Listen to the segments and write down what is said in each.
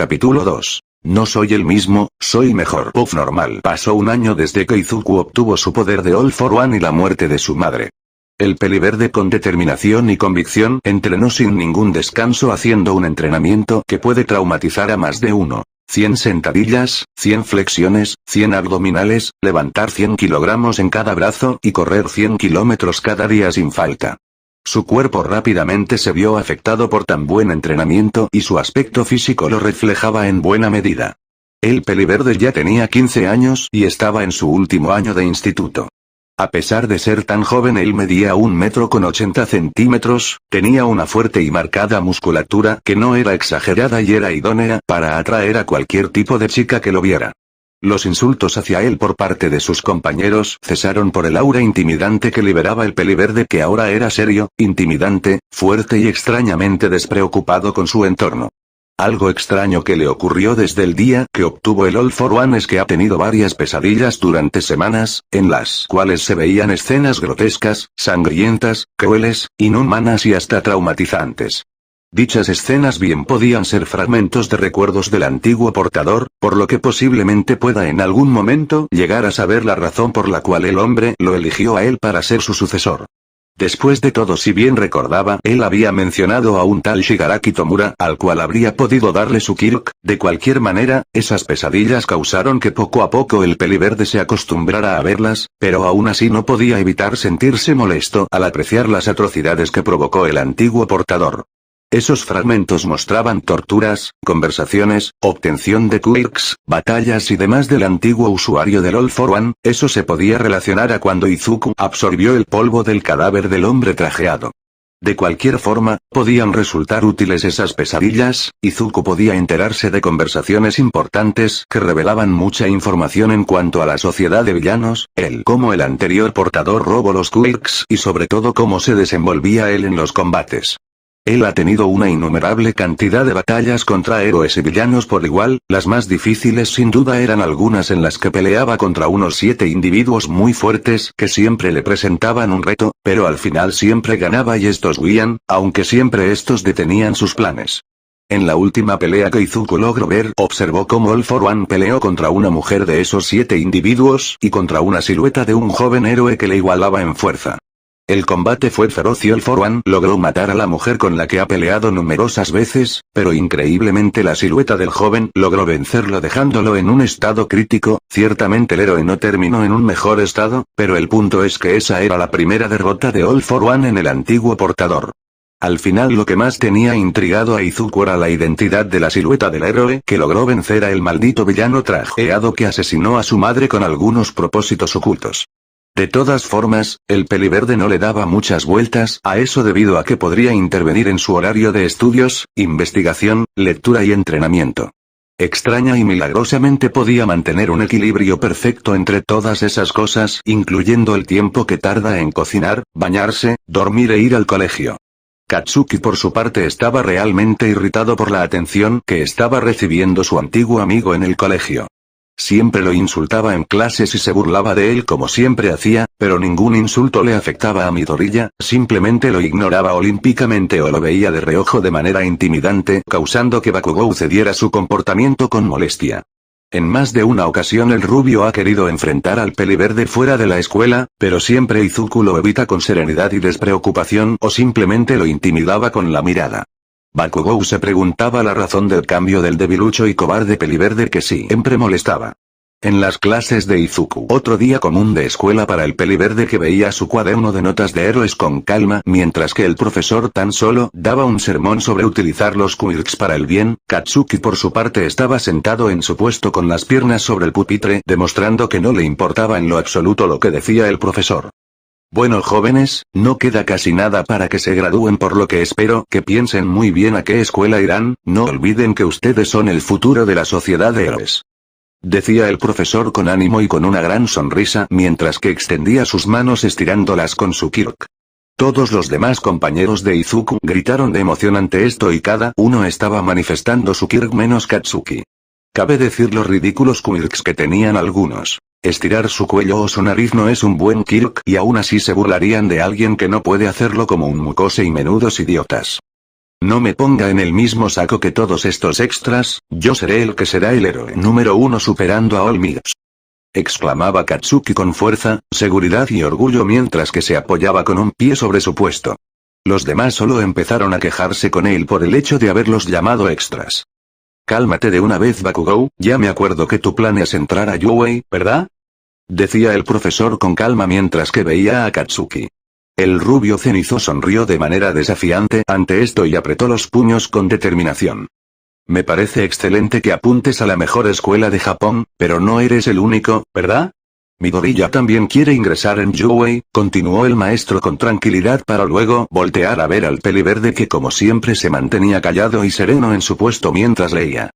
Capítulo 2. No soy el mismo, soy mejor. Puff normal. Pasó un año desde que Izuku obtuvo su poder de All for One y la muerte de su madre. El peliverde con determinación y convicción entrenó sin ningún descanso haciendo un entrenamiento que puede traumatizar a más de uno. 100 sentadillas, 100 flexiones, 100 abdominales, levantar 100 kilogramos en cada brazo y correr 100 kilómetros cada día sin falta. Su cuerpo rápidamente se vio afectado por tan buen entrenamiento y su aspecto físico lo reflejaba en buena medida. El peliverde ya tenía 15 años y estaba en su último año de instituto. A pesar de ser tan joven, él medía 1,80 m, tenía una fuerte y marcada musculatura que no era exagerada y era idónea para atraer a cualquier tipo de chica que lo viera. Los insultos hacia él por parte de sus compañeros cesaron por el aura intimidante que liberaba el peliverde, que ahora era serio, intimidante, fuerte y extrañamente despreocupado con su entorno. Algo extraño que le ocurrió desde el día que obtuvo el All for One es que ha tenido varias pesadillas durante semanas, en las cuales se veían escenas grotescas, sangrientas, crueles, inhumanas y hasta traumatizantes. Dichas escenas bien podían ser fragmentos de recuerdos del antiguo portador, por lo que posiblemente pueda en algún momento llegar a saber la razón por la cual el hombre lo eligió a él para ser su sucesor. Después de todo, si bien recordaba, él había mencionado a un tal Shigaraki Tomura, al cual habría podido darle su Kirk. De cualquier manera, esas pesadillas causaron que poco a poco el peliverde se acostumbrara a verlas, pero aún así no podía evitar sentirse molesto al apreciar las atrocidades que provocó el antiguo portador. Esos fragmentos mostraban torturas, conversaciones, obtención de quirks, batallas y demás del antiguo usuario del All for One. Eso se podía relacionar a cuando Izuku absorbió el polvo del cadáver del hombre trajeado. De cualquier forma, podían resultar útiles esas pesadillas. Izuku podía enterarse de conversaciones importantes que revelaban mucha información en cuanto a la sociedad de villanos, cómo el anterior portador robó los quirks y sobre todo cómo se desenvolvía él en los combates. Él ha tenido una innumerable cantidad de batallas contra héroes y villanos por igual. Las más difíciles sin duda eran algunas en las que peleaba contra unos 7 individuos muy fuertes que siempre le presentaban un reto, pero al final siempre ganaba y estos huían, aunque siempre estos detenían sus planes. En la última pelea que Izuku logró ver, observó cómo All for One peleó contra una mujer de esos 7 individuos y contra una silueta de un joven héroe que le igualaba en fuerza. El combate fue feroz y All for One logró matar a la mujer con la que ha peleado numerosas veces, pero increíblemente la silueta del joven logró vencerlo dejándolo en un estado crítico. Ciertamente el héroe no terminó en un mejor estado, pero el punto es que esa era la primera derrota de All for One en el antiguo portador. Al final lo que más tenía intrigado a Izuku era la identidad de la silueta del héroe que logró vencer a el maldito villano trajeado que asesinó a su madre con algunos propósitos ocultos. De todas formas, el peliverde no le daba muchas vueltas a eso debido a que podría intervenir en su horario de estudios, investigación, lectura y entrenamiento. Extraña y milagrosamente podía mantener un equilibrio perfecto entre todas esas cosas, incluyendo el tiempo que tarda en cocinar, bañarse, dormir e ir al colegio. Katsuki por su parte estaba realmente irritado por la atención que estaba recibiendo su antiguo amigo en el colegio. Siempre lo insultaba en clases y se burlaba de él como siempre hacía, pero ningún insulto le afectaba a Midoriya, simplemente lo ignoraba olímpicamente o lo veía de reojo de manera intimidante, causando que Bakugou cediera su comportamiento con molestia. En más de una ocasión el rubio ha querido enfrentar al peliverde fuera de la escuela, pero siempre Izuku lo evita con serenidad y despreocupación o simplemente lo intimidaba con la mirada. Bakugou se preguntaba la razón del cambio del debilucho y cobarde peliverde que siempre molestaba. En las clases de Izuku, otro día común de escuela para el peliverde que veía su cuaderno de notas de héroes con calma, mientras que el profesor tan solo daba un sermón sobre utilizar los quirks para el bien. Katsuki por su parte estaba sentado en su puesto con las piernas sobre el pupitre, demostrando que no le importaba en lo absoluto lo que decía el profesor. Bueno jóvenes, no queda casi nada para que se gradúen, por lo que espero que piensen muy bien a qué escuela irán. No olviden que ustedes son el futuro de la sociedad de héroes. Decía el profesor con ánimo y con una gran sonrisa mientras que extendía sus manos estirándolas con su kirk. Todos los demás compañeros de Izuku gritaron de emoción ante esto y cada uno estaba manifestando su kirk menos Katsuki. Cabe decir los ridículos quirks que tenían algunos. Estirar su cuello o su nariz no es un buen quirk y aún así se burlarían de alguien que no puede hacerlo como un mucose y menudos idiotas. No me ponga en el mismo saco que todos estos extras, yo seré el que será el héroe número 1 superando a All Might. Exclamaba Katsuki con fuerza, seguridad y orgullo mientras que se apoyaba con un pie sobre su puesto. Los demás solo empezaron a quejarse con él por el hecho de haberlos llamado extras. Cálmate de una vez Bakugou, ya me acuerdo que tu plan es entrar a Yuei, ¿verdad? Decía el profesor con calma mientras que veía a Katsuki. El rubio cenizo sonrió de manera desafiante ante esto y apretó los puños con determinación. Me parece excelente que apuntes a la mejor escuela de Japón, pero no eres el único, ¿verdad? Midoriya también quiere ingresar en Yuei, continuó el maestro con tranquilidad para luego voltear a ver al peliverde que como siempre se mantenía callado y sereno en su puesto mientras leía.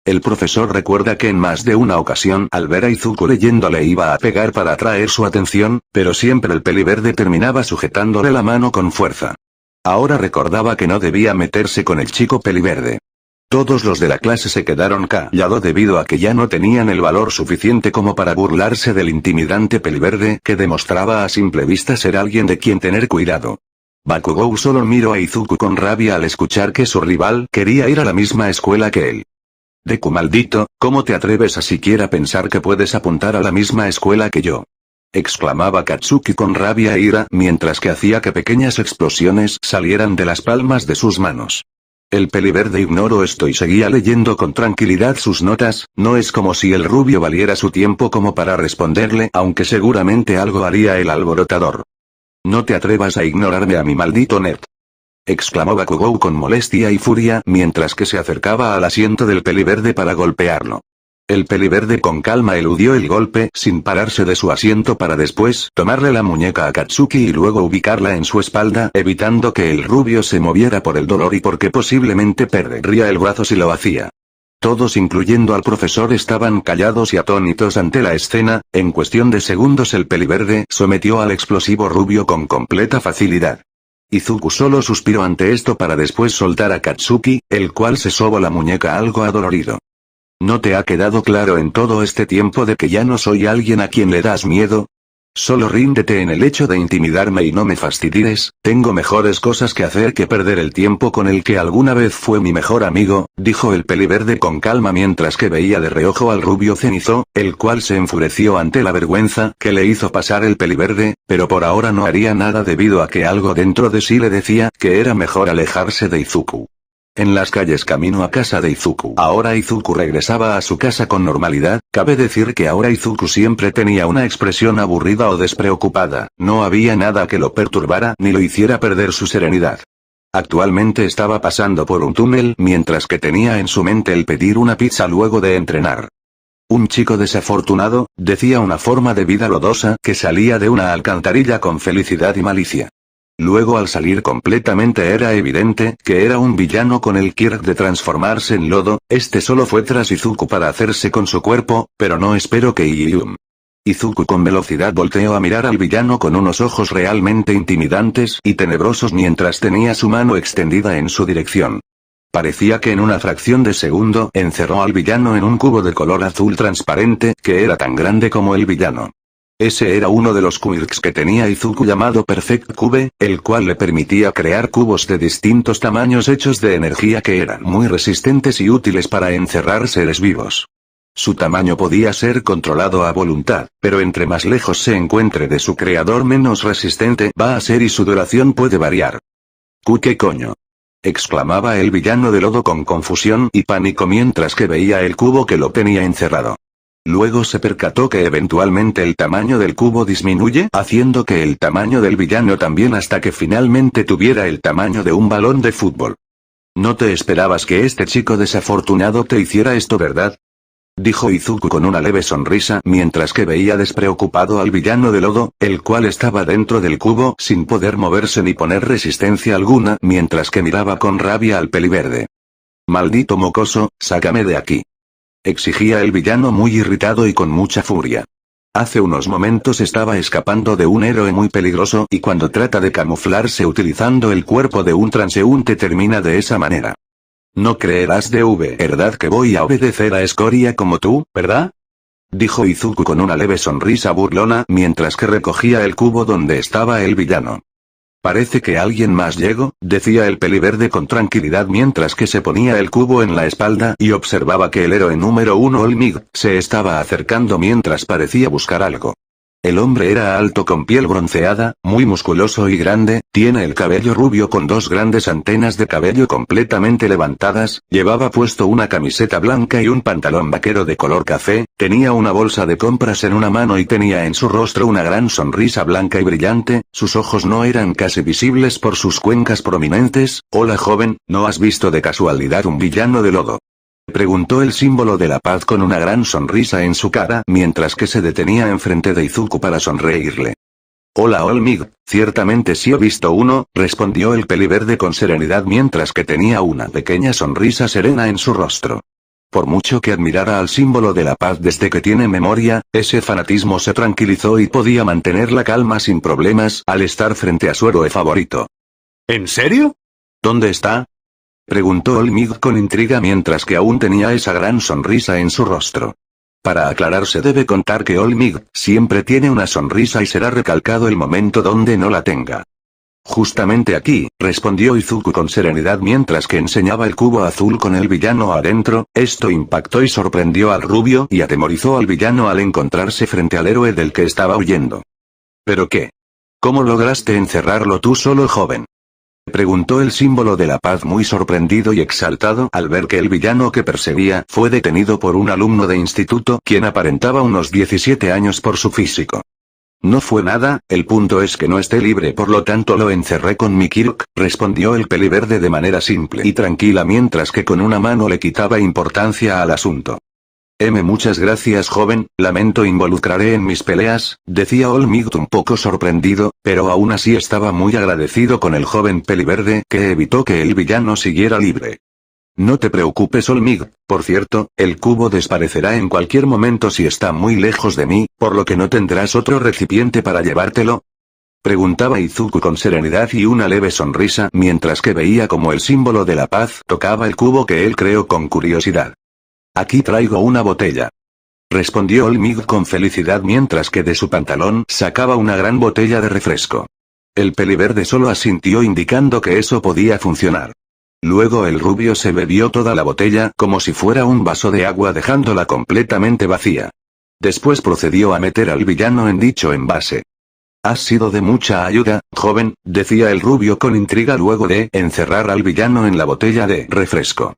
El profesor recuerda que en más de una ocasión al ver a Izuku leyendo le iba a pegar para atraer su atención, pero siempre el peliverde terminaba sujetándole la mano con fuerza. Ahora recordaba que no debía meterse con el chico peliverde. Todos los de la clase se quedaron callados debido a que ya no tenían el valor suficiente como para burlarse del intimidante peliverde que demostraba a simple vista ser alguien de quien tener cuidado. Bakugou solo miró a Izuku con rabia al escuchar que su rival quería ir a la misma escuela que él. Deku maldito, ¿cómo te atreves a siquiera pensar que puedes apuntar a la misma escuela que yo? Exclamaba Katsuki con rabia e ira mientras que hacía que pequeñas explosiones salieran de las palmas de sus manos. El peliverde ignoró esto y seguía leyendo con tranquilidad sus notas, no es como si el rubio valiera su tiempo como para responderle, aunque seguramente algo haría el alborotador. No te atrevas a ignorarme a mi maldito nerd. Exclamó Bakugou con molestia y furia mientras que se acercaba al asiento del peliverde para golpearlo. El peliverde con calma eludió el golpe sin pararse de su asiento para después tomarle la muñeca a Katsuki y luego ubicarla en su espalda evitando que el rubio se moviera por el dolor y porque posiblemente perdería el brazo si lo hacía. Todos incluyendo al profesor estaban callados y atónitos ante la escena, en cuestión de segundos el peliverde sometió al explosivo rubio con completa facilidad. Izuku solo suspiró ante esto para después soltar a Katsuki, el cual se sobó la muñeca algo adolorido. ¿No te ha quedado claro en todo este tiempo de que ya no soy alguien a quien le das miedo? Solo ríndete en el hecho de intimidarme y no me fastidies, tengo mejores cosas que hacer que perder el tiempo con el que alguna vez fue mi mejor amigo, dijo el peliverde con calma mientras que veía de reojo al rubio cenizo, el cual se enfureció ante la vergüenza que le hizo pasar el peliverde, pero por ahora no haría nada debido a que algo dentro de sí le decía que era mejor alejarse de Izuku. En las calles camino a casa de Izuku. Ahora Izuku regresaba a su casa con normalidad, cabe decir que ahora Izuku siempre tenía una expresión aburrida o despreocupada, no había nada que lo perturbara ni lo hiciera perder su serenidad. Actualmente estaba pasando por un túnel mientras que tenía en su mente el pedir una pizza luego de entrenar. Un chico desafortunado, decía una forma de vida lodosa que salía de una alcantarilla con felicidad y malicia. Luego al salir completamente era evidente que era un villano con el quirk de transformarse en lodo, este solo fue tras Izuku para hacerse con su cuerpo, pero no espero que Izuku con velocidad volteó a mirar al villano con unos ojos realmente intimidantes y tenebrosos mientras tenía su mano extendida en su dirección. Parecía que en una fracción de segundo encerró al villano en un cubo de color azul transparente que era tan grande como el villano. Ese era uno de los quirks que tenía Izuku llamado Perfect Cube, el cual le permitía crear cubos de distintos tamaños hechos de energía que eran muy resistentes y útiles para encerrar seres vivos. Su tamaño podía ser controlado a voluntad, pero entre más lejos se encuentre de su creador menos resistente va a ser y su duración puede variar. ¿Qué coño? Exclamaba el villano de lodo con confusión y pánico mientras que veía el cubo que lo tenía encerrado. Luego se percató que eventualmente el tamaño del cubo disminuye, haciendo que el tamaño del villano también hasta que finalmente tuviera el tamaño de un balón de fútbol. No te esperabas que este chico desafortunado te hiciera esto, ¿verdad? Dijo Izuku con una leve sonrisa mientras que veía despreocupado al villano de lodo, el cual estaba dentro del cubo sin poder moverse ni poner resistencia alguna mientras que miraba con rabia al peliverde. Maldito mocoso, sácame de aquí. Exigía el villano muy irritado y con mucha furia. Hace unos momentos estaba escapando de un héroe muy peligroso y cuando trata de camuflarse utilizando el cuerpo de un transeúnte termina de esa manera. No creerás verdad que voy a obedecer a escoria como tú, ¿verdad? Dijo Izuku con una leve sonrisa burlona mientras que recogía el cubo donde estaba el villano. Parece que alguien más llegó, decía el peliverde con tranquilidad mientras que se ponía el cubo en la espalda y observaba que el héroe número 1 Olmig se estaba acercando mientras parecía buscar algo. El hombre era alto con piel bronceada, muy musculoso y grande, tiene el cabello rubio con dos grandes antenas de cabello completamente levantadas, llevaba puesto una camiseta blanca y un pantalón vaquero de color café, tenía una bolsa de compras en una mano y tenía en su rostro una gran sonrisa blanca y brillante, sus ojos no eran casi visibles por sus cuencas prominentes. Hola joven, ¿no has visto de casualidad un villano de lodo? Preguntó el símbolo de la paz con una gran sonrisa en su cara mientras que se detenía enfrente de Izuku para sonreírle. Hola Olmig, ciertamente sí he visto uno, respondió el peliverde con serenidad mientras que tenía una pequeña sonrisa serena en su rostro. Por mucho que admirara al símbolo de la paz desde que tiene memoria, ese fanatismo se tranquilizó y podía mantener la calma sin problemas al estar frente a su héroe favorito. ¿En serio? ¿Dónde está? Preguntó Olmig con intriga mientras que aún tenía esa gran sonrisa en su rostro. Para aclararse debe contar que Olmig siempre tiene una sonrisa y será recalcado el momento donde no la tenga. Justamente aquí, respondió Izuku con serenidad mientras que enseñaba el cubo azul con el villano adentro. Esto impactó y sorprendió al rubio y atemorizó al villano al encontrarse frente al héroe del que estaba huyendo. ¿Pero qué? ¿Cómo lograste encerrarlo tú solo, joven? Preguntó el símbolo de la paz muy sorprendido y exaltado al ver que el villano que perseguía fue detenido por un alumno de instituto quien aparentaba unos 17 años por su físico. No fue nada, el punto es que no esté libre, por lo tanto lo encerré con mi Kirk, respondió el peliverde de manera simple y tranquila mientras que con una mano le quitaba importancia al asunto. Muchas gracias joven, lamento involucraré en mis peleas, decía Olmig un poco sorprendido, pero aún así estaba muy agradecido con el joven peliverde que evitó que el villano siguiera libre. No te preocupes Olmig, por cierto, el cubo desaparecerá en cualquier momento si está muy lejos de mí, por lo que no tendrás otro recipiente para llevártelo. Preguntaba Izuku con serenidad y una leve sonrisa mientras que veía como el símbolo de la paz tocaba el cubo que él creó con curiosidad. Aquí traigo una botella. Respondió Olmig con felicidad mientras que de su pantalón sacaba una gran botella de refresco. El peliverde solo asintió indicando que eso podía funcionar. Luego el rubio se bebió toda la botella como si fuera un vaso de agua dejándola completamente vacía. Después procedió a meter al villano en dicho envase. Has sido de mucha ayuda, joven, decía el rubio con intriga luego de encerrar al villano en la botella de refresco.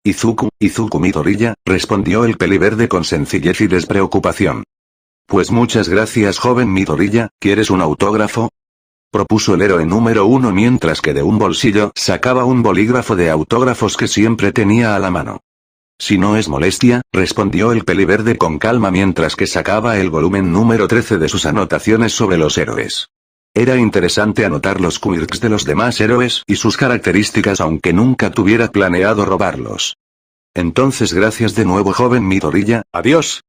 Izuku Midoriya, respondió el peliverde con sencillez y despreocupación. Pues muchas gracias joven Midoriya, ¿quieres un autógrafo? Propuso el héroe número 1 mientras que de un bolsillo sacaba un bolígrafo de autógrafos que siempre tenía a la mano. Si no es molestia, respondió el peliverde con calma mientras que sacaba el volumen número 13 de sus anotaciones sobre los héroes. Era interesante anotar los quirks de los demás héroes y sus características aunque nunca tuviera planeado robarlos. Entonces gracias de nuevo joven Midoriya, adiós.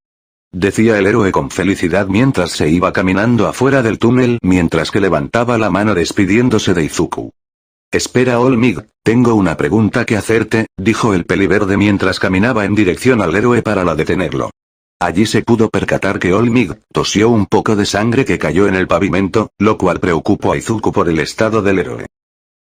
Decía el héroe con felicidad mientras se iba caminando afuera del túnel mientras que levantaba la mano despidiéndose de Izuku. Espera Olmig, tengo una pregunta que hacerte, dijo el peliverde mientras caminaba en dirección al héroe para detenerlo. Allí se pudo percatar que Olmig tosió un poco de sangre que cayó en el pavimento, lo cual preocupó a Izuku por el estado del héroe.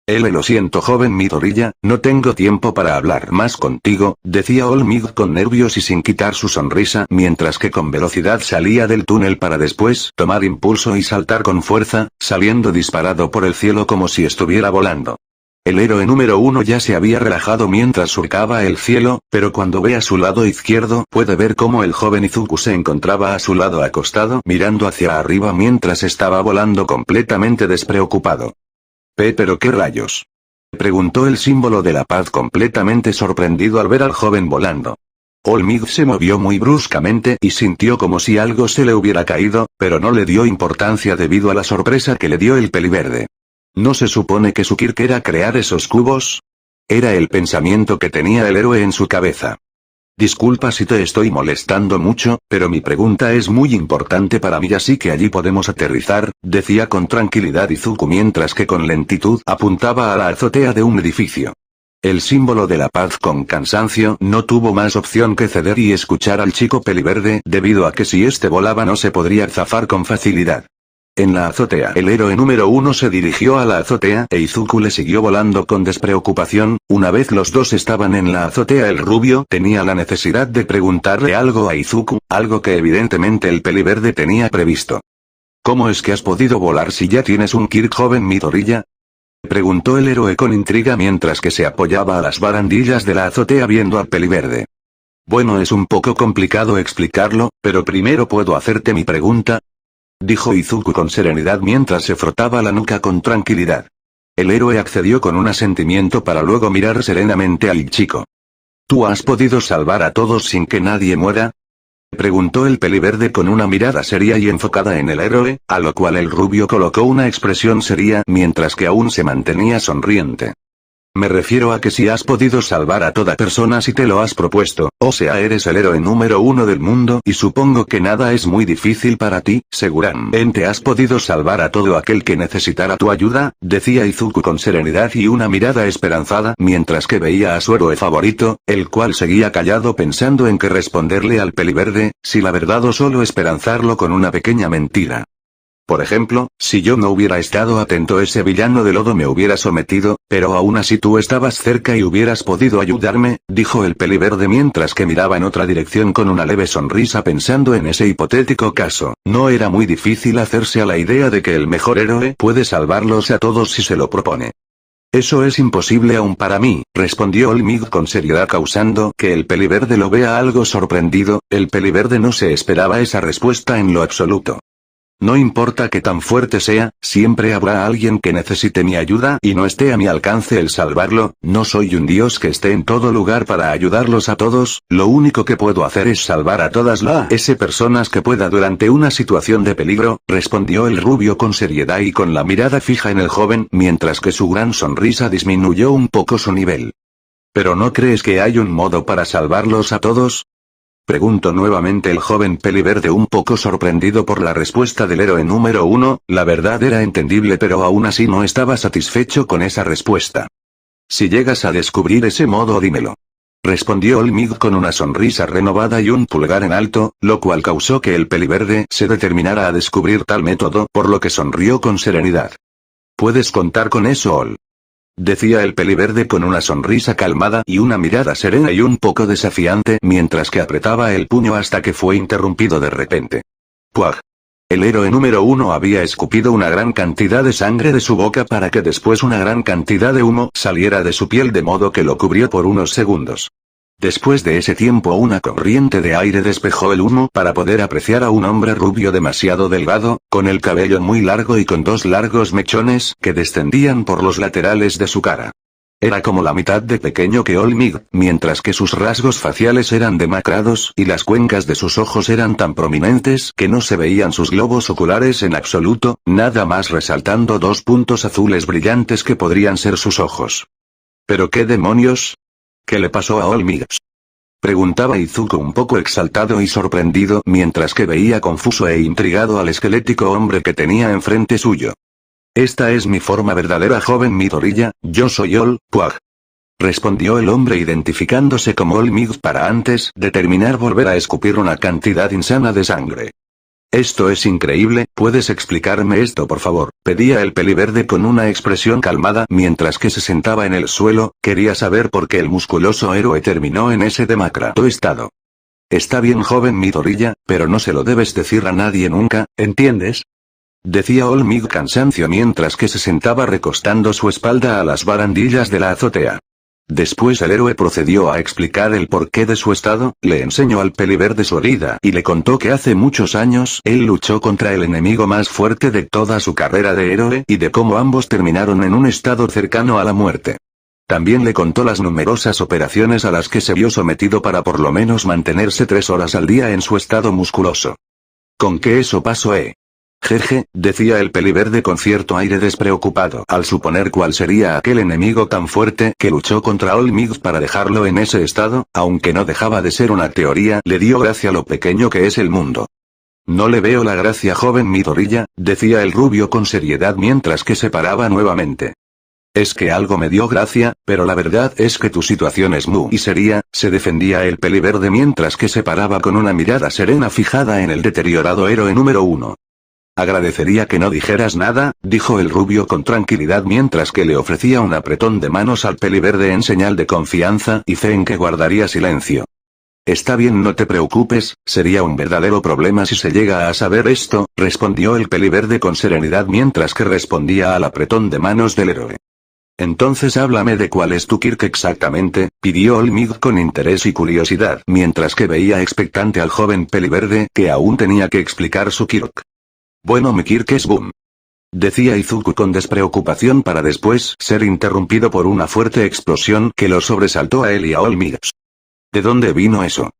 Lo siento joven Midoriya, no tengo tiempo para hablar más contigo, decía Olmig con nervios y sin quitar su sonrisa mientras que con velocidad salía del túnel para después tomar impulso y saltar con fuerza, saliendo disparado por el cielo como si estuviera volando. El héroe número 1 ya se había relajado mientras surcaba el cielo, pero cuando ve a su lado izquierdo puede ver cómo el joven Izuku se encontraba a su lado acostado mirando hacia arriba mientras estaba volando completamente despreocupado. ¿Pero qué rayos? Preguntó el símbolo de la paz completamente sorprendido al ver al joven volando. Olmig se movió muy bruscamente y sintió como si algo se le hubiera caído, pero no le dio importancia debido a la sorpresa que le dio el peliverde. ¿No se supone que su Kirk era crear esos cubos? Era el pensamiento que tenía el héroe en su cabeza. Disculpa si te estoy molestando mucho, pero mi pregunta es muy importante para mí así que allí podemos aterrizar, decía con tranquilidad Izuku mientras que con lentitud apuntaba a la azotea de un edificio. El símbolo de la paz con cansancio no tuvo más opción que ceder y escuchar al chico peliverde debido a que si este volaba no se podría zafar con facilidad. En la azotea. El héroe número 1 se dirigió a la azotea e Izuku le siguió volando con despreocupación. Una vez los dos estaban en la azotea, el rubio tenía la necesidad de preguntarle algo a Izuku, algo que evidentemente el peliverde tenía previsto. ¿Cómo es que has podido volar si ya tienes un Kirk, joven Midoriya? Preguntó el héroe con intriga mientras que se apoyaba a las barandillas de la azotea viendo al peliverde. Bueno, es un poco complicado explicarlo, pero primero puedo hacerte mi pregunta, dijo Izuku con serenidad mientras se frotaba la nuca con tranquilidad. El héroe accedió con un asentimiento para luego mirar serenamente al chico. ¿Tú has podido salvar a todos sin que nadie muera? Preguntó el peliverde con una mirada seria y enfocada en el héroe, a lo cual el rubio colocó una expresión seria mientras que aún se mantenía sonriente. Me refiero a que si has podido salvar a toda persona si te lo has propuesto, o sea eres el héroe número 1 del mundo y supongo que nada es muy difícil para ti, seguramente has podido salvar a todo aquel que necesitara tu ayuda, decía Izuku con serenidad y una mirada esperanzada mientras que veía a su héroe favorito, el cual seguía callado pensando en qué responderle al peliverde, si la verdad o solo esperanzarlo con una pequeña mentira. Por ejemplo, si yo no hubiera estado atento ese villano de lodo me hubiera sometido, pero aún así tú estabas cerca y hubieras podido ayudarme, dijo el peliverde mientras que miraba en otra dirección con una leve sonrisa pensando en ese hipotético caso. No era muy difícil hacerse a la idea de que el mejor héroe puede salvarlos a todos si se lo propone. Eso es imposible aún para mí, respondió Olmig con seriedad causando que el peliverde lo vea algo sorprendido. El peliverde no se esperaba esa respuesta en lo absoluto. No importa que tan fuerte sea, siempre habrá alguien que necesite mi ayuda y no esté a mi alcance el salvarlo, no soy un dios que esté en todo lugar para ayudarlos a todos, lo único que puedo hacer es salvar a todas las personas que pueda durante una situación de peligro, respondió el rubio con seriedad y con la mirada fija en el joven, mientras que su gran sonrisa disminuyó un poco su nivel. ¿Pero no crees que hay un modo para salvarlos a todos? Preguntó nuevamente el joven peliverde un poco sorprendido por la respuesta del héroe número 1, la verdad era entendible pero aún así no estaba satisfecho con esa respuesta. Si llegas a descubrir ese modo dímelo. Respondió Olmig con una sonrisa renovada y un pulgar en alto, lo cual causó que el peliverde se determinara a descubrir tal método, por lo que sonrió con serenidad. Puedes contar con eso, Ol. Decía el peliverde con una sonrisa calmada y una mirada serena y un poco desafiante mientras que apretaba el puño hasta que fue interrumpido de repente. ¡Puaj! El héroe número 1 había escupido una gran cantidad de sangre de su boca para que después una gran cantidad de humo saliera de su piel de modo que lo cubrió por unos segundos. Después de ese tiempo una corriente de aire despejó el humo para poder apreciar a un hombre rubio demasiado delgado, con el cabello muy largo y con dos largos mechones que descendían por los laterales de su cara. Era como la mitad de pequeño que Olmig, mientras que sus rasgos faciales eran demacrados y las cuencas de sus ojos eran tan prominentes que no se veían sus globos oculares en absoluto, nada más resaltando dos puntos azules brillantes que podrían ser sus ojos. ¿Pero qué demonios? ¿Qué le pasó a Olmig? Preguntaba Izuku un poco exaltado y sorprendido mientras que veía confuso e intrigado al esquelético hombre que tenía enfrente suyo. Esta es mi forma verdadera, joven Midoriya, yo soy Ol, Puaj. Respondió el hombre identificándose como Olmig para antes de terminar volver a escupir una cantidad insana de sangre. Esto es increíble, ¿puedes explicarme esto por favor? Pedía el peliverde con una expresión calmada mientras que se sentaba en el suelo, quería saber por qué el musculoso héroe terminó en ese demacrado estado. Está bien, joven Midoriya, pero no se lo debes decir a nadie nunca, ¿entiendes? Decía Olmig cansancio mientras que se sentaba recostando su espalda a las barandillas de la azotea. Después el héroe procedió a explicar el porqué de su estado, le enseñó al peliverde su herida y le contó que hace muchos años él luchó contra el enemigo más fuerte de toda su carrera de héroe y de cómo ambos terminaron en un estado cercano a la muerte. También le contó las numerosas operaciones a las que se vio sometido para por lo menos mantenerse 3 horas al día en su estado musculoso. ¿Con qué eso pasó, Jeje, decía el peliverde con cierto aire despreocupado al suponer cuál sería aquel enemigo tan fuerte que luchó contra Olmig para dejarlo en ese estado, aunque no dejaba de ser una teoría, le dio gracia lo pequeño que es el mundo. No le veo la gracia, joven Midoriya, decía el rubio con seriedad mientras que se paraba nuevamente. Es que algo me dio gracia, pero la verdad es que tu situación es muy seria, se defendía el peliverde mientras que se paraba con una mirada serena fijada en el deteriorado héroe número 1. Agradecería que no dijeras nada, dijo el rubio con tranquilidad mientras que le ofrecía un apretón de manos al peliverde en señal de confianza y fe en que guardaría silencio. Está bien, no te preocupes, sería un verdadero problema si se llega a saber esto, respondió el peliverde con serenidad mientras que respondía al apretón de manos del héroe. Entonces háblame de cuál es tu quirk exactamente, pidió Olmig con interés y curiosidad mientras que veía expectante al joven peliverde que aún tenía que explicar su quirk. Bueno, mi quirk es Boom, decía Izuku con despreocupación para después ser interrumpido por una fuerte explosión que lo sobresaltó a él y a Olmig. ¿De dónde vino eso?,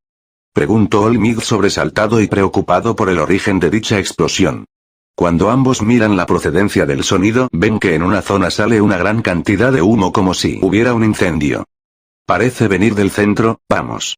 preguntó Olmig sobresaltado y preocupado por el origen de dicha explosión. Cuando ambos miran la procedencia del sonido, ven que en una zona sale una gran cantidad de humo como si hubiera un incendio. Parece venir del centro, vamos,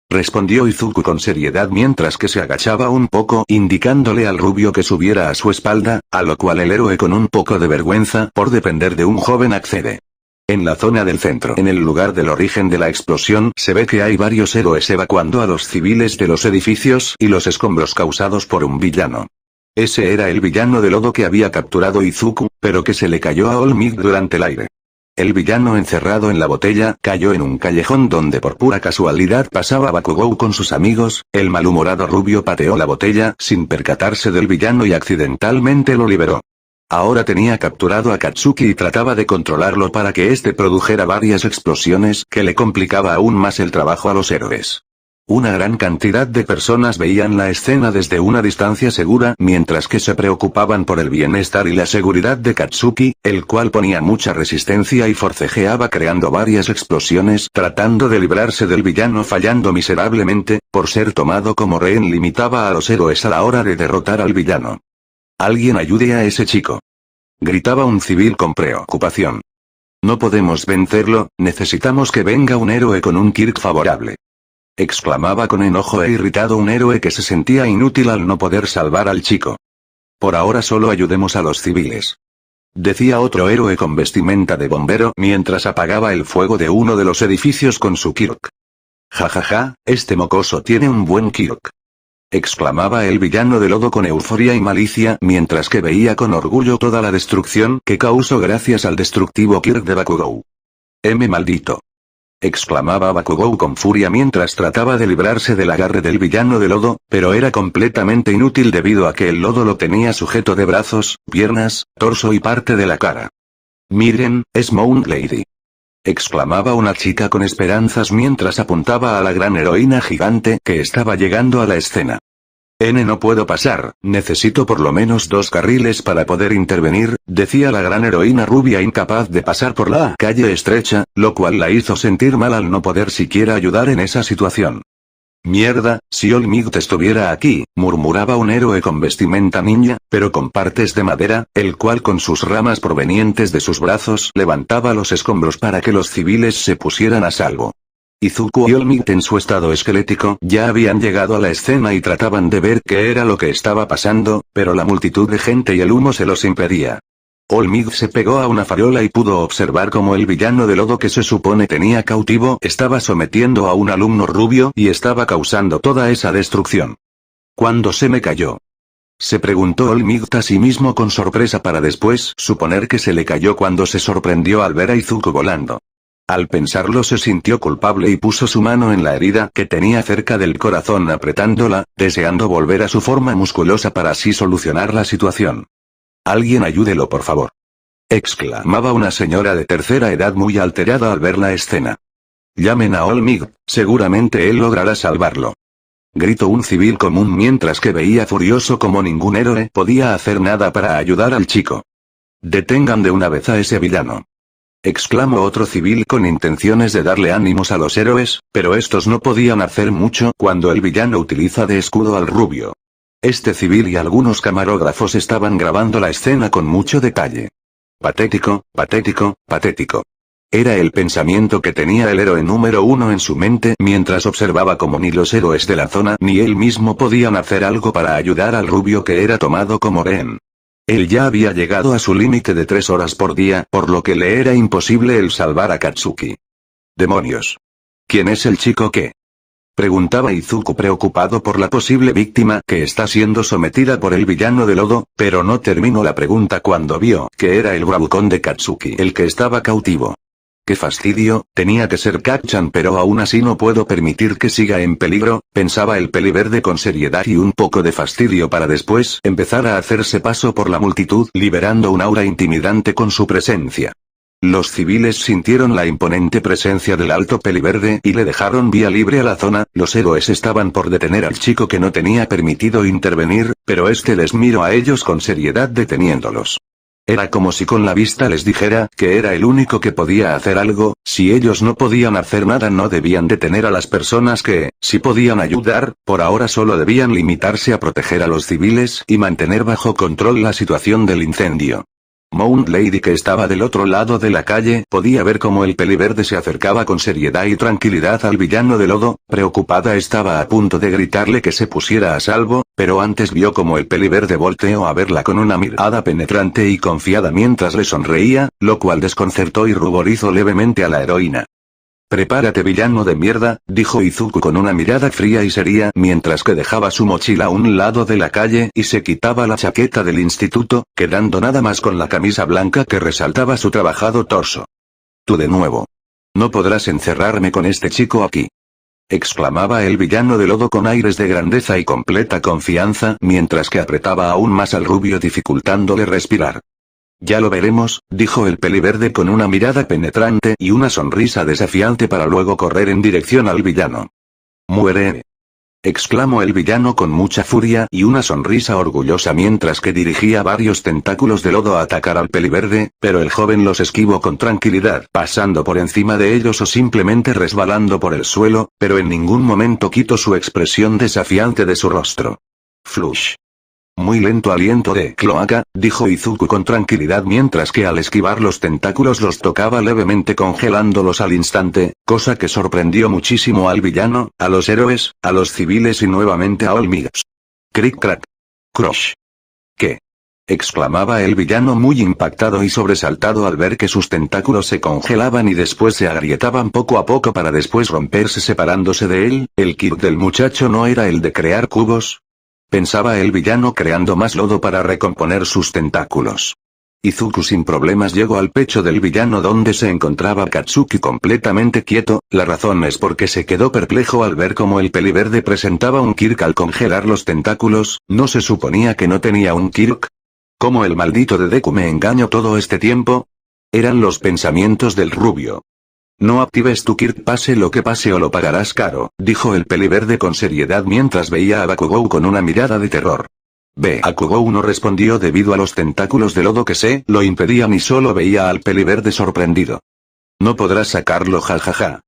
respondió Izuku con seriedad mientras que se agachaba un poco indicándole al rubio que subiera a su espalda, a lo cual el héroe con un poco de vergüenza por depender de un joven accede. En la zona del centro, en el lugar del origen de la explosión, se ve que hay varios héroes evacuando a los civiles de los edificios y los escombros causados por un villano. Ese era el villano de lodo que había capturado Izuku, pero que se le cayó a Olmig durante el aire. El villano encerrado en la botella cayó en un callejón donde por pura casualidad pasaba Bakugou con sus amigos. El malhumorado rubio pateó la botella sin percatarse del villano y accidentalmente lo liberó. Ahora tenía capturado a Katsuki y trataba de controlarlo para que éste produjera varias explosiones que le complicaba aún más el trabajo a los héroes. Una gran cantidad de personas veían la escena desde una distancia segura mientras que se preocupaban por el bienestar y la seguridad de Katsuki, el cual ponía mucha resistencia y forcejeaba creando varias explosiones tratando de librarse del villano fallando miserablemente, por ser tomado como rehén limitaba a los héroes a la hora de derrotar al villano. «Alguien ayude a ese chico», gritaba un civil con preocupación. «No podemos vencerlo, necesitamos que venga un héroe con un quirk favorable», exclamaba con enojo e irritado un héroe que se sentía inútil al no poder salvar al chico. «Por ahora solo ayudemos a los civiles», decía otro héroe con vestimenta de bombero mientras apagaba el fuego de uno de los edificios con su quirk. «Jajaja, este mocoso tiene un buen quirk», exclamaba el villano de lodo con euforia y malicia mientras que veía con orgullo toda la destrucción que causó gracias al destructivo quirk de Bakugou. Maldito», exclamaba Bakugou con furia mientras trataba de librarse del agarre del villano de lodo, pero era completamente inútil debido a que el lodo lo tenía sujeto de brazos, piernas, torso y parte de la cara. «Miren, es Moon Lady», exclamaba una chica con esperanzas mientras apuntaba a la gran heroína gigante que estaba llegando a la escena. «No puedo pasar, necesito por lo menos 2 carriles para poder intervenir», decía la gran heroína rubia incapaz de pasar por la calle estrecha, lo cual la hizo sentir mal al no poder siquiera ayudar en esa situación. «Mierda, si Olmig estuviera aquí», murmuraba un héroe con vestimenta ninja, pero con partes de madera, el cual con sus ramas provenientes de sus brazos levantaba los escombros para que los civiles se pusieran a salvo. Izuku y Olmig en su estado esquelético ya habían llegado a la escena y trataban de ver qué era lo que estaba pasando, pero la multitud de gente y el humo se los impedía. Olmig se pegó a una farola y pudo observar cómo el villano de lodo que se supone tenía cautivo estaba sometiendo a un alumno rubio y estaba causando toda esa destrucción. «¿Cuándo se me cayó?», se preguntó Olmig a sí mismo con sorpresa para después suponer que se le cayó cuando se sorprendió al ver a Izuku volando. Al pensarlo se sintió culpable y puso su mano en la herida que tenía cerca del corazón apretándola, deseando volver a su forma musculosa para así solucionar la situación. «Alguien ayúdelo por favor», exclamaba una señora de tercera edad muy alterada al ver la escena. «Llamen a Olmig, seguramente él logrará salvarlo», gritó un civil común mientras que veía furioso como ningún héroe podía hacer nada para ayudar al chico. «Detengan de una vez a ese villano», exclamó otro civil con intenciones de darle ánimos a los héroes, pero estos no podían hacer mucho cuando el villano utiliza de escudo al rubio. Este civil y algunos camarógrafos estaban grabando la escena con mucho detalle. «Patético, patético, patético». Era el pensamiento que tenía el héroe número 1 en su mente mientras observaba cómo ni los héroes de la zona ni él mismo podían hacer algo para ayudar al rubio que era tomado como rehén. Él ya había llegado a su límite de 3 horas por día, por lo que le era imposible el salvar a Katsuki. «¡Demonios! ¿Quién es el chico que Preguntaba Izuku preocupado por la posible víctima que está siendo sometida por el villano de lodo, pero no terminó la pregunta cuando vio que era el bravucón de Katsuki el que estaba cautivo. ¡Qué fastidio! Tenía que ser Kacchan, pero aún así no puedo permitir que siga en peligro, pensaba el peliverde con seriedad y un poco de fastidio para después empezar a hacerse paso por la multitud liberando un aura intimidante con su presencia. Los civiles sintieron la imponente presencia del alto peliverde y le dejaron vía libre a la zona. Los héroes estaban por detener al chico que no tenía permitido intervenir, pero este les miró a ellos con seriedad deteniéndolos. Era como si con la vista les dijera que era el único que podía hacer algo. Si ellos no podían hacer nada, no debían detener a las personas que, si podían ayudar, por ahora solo debían limitarse a proteger a los civiles y mantener bajo control la situación del incendio. Mount Lady, que estaba del otro lado de la calle, podía ver cómo el peliverde se acercaba con seriedad y tranquilidad al villano de lodo. Preocupada estaba a punto de gritarle que se pusiera a salvo, pero antes vio como el peliverde volteó a verla con una mirada penetrante y confiada mientras le sonreía, lo cual desconcertó y ruborizó levemente a la heroína. «Prepárate, villano de mierda», dijo Izuku con una mirada fría y seria mientras que dejaba su mochila a un lado de la calle y se quitaba la chaqueta del instituto, quedando nada más con la camisa blanca que resaltaba su trabajado torso. «Tú de nuevo. No podrás encerrarme con este chico aquí», exclamaba el villano de lodo con aires de grandeza y completa confianza mientras que apretaba aún más al rubio dificultándole respirar. «Ya lo veremos», dijo el peliverde con una mirada penetrante y una sonrisa desafiante para luego correr en dirección al villano. «¡Muere!», exclamó el villano con mucha furia y una sonrisa orgullosa mientras que dirigía varios tentáculos de lodo a atacar al peliverde, pero el joven los esquivó con tranquilidad, pasando por encima de ellos o simplemente resbalando por el suelo, pero en ningún momento quitó su expresión desafiante de su rostro. «Flush. Muy lento aliento de cloaca», dijo Izuku con tranquilidad mientras que al esquivar los tentáculos los tocaba levemente congelándolos al instante, cosa que sorprendió muchísimo al villano, a los héroes, a los civiles y nuevamente a Olmigas. «Cric crack. Crush». «¿Qué?», exclamaba el villano muy impactado y sobresaltado al ver que sus tentáculos se congelaban y después se agrietaban poco a poco para después romperse separándose de él. ¿El kit del muchacho no era el de crear cubos?, pensaba el villano creando más lodo para recomponer sus tentáculos. Izuku sin problemas llegó al pecho del villano donde se encontraba Katsuki completamente quieto. La razón es porque se quedó perplejo al ver cómo el peliverde presentaba un kirk al congelar los tentáculos. ¿No se suponía que no tenía un kirk? ¿Cómo el maldito de Deku me engañó todo este tiempo? Eran los pensamientos del rubio. «No actives tu kirk pase lo que pase o lo pagarás caro», dijo el peliverde con seriedad mientras veía a Bakugou con una mirada de terror. Bakugou no respondió debido a los tentáculos de lodo que se lo impedían y solo veía al peliverde sorprendido. «No podrás sacarlo, jajaja»,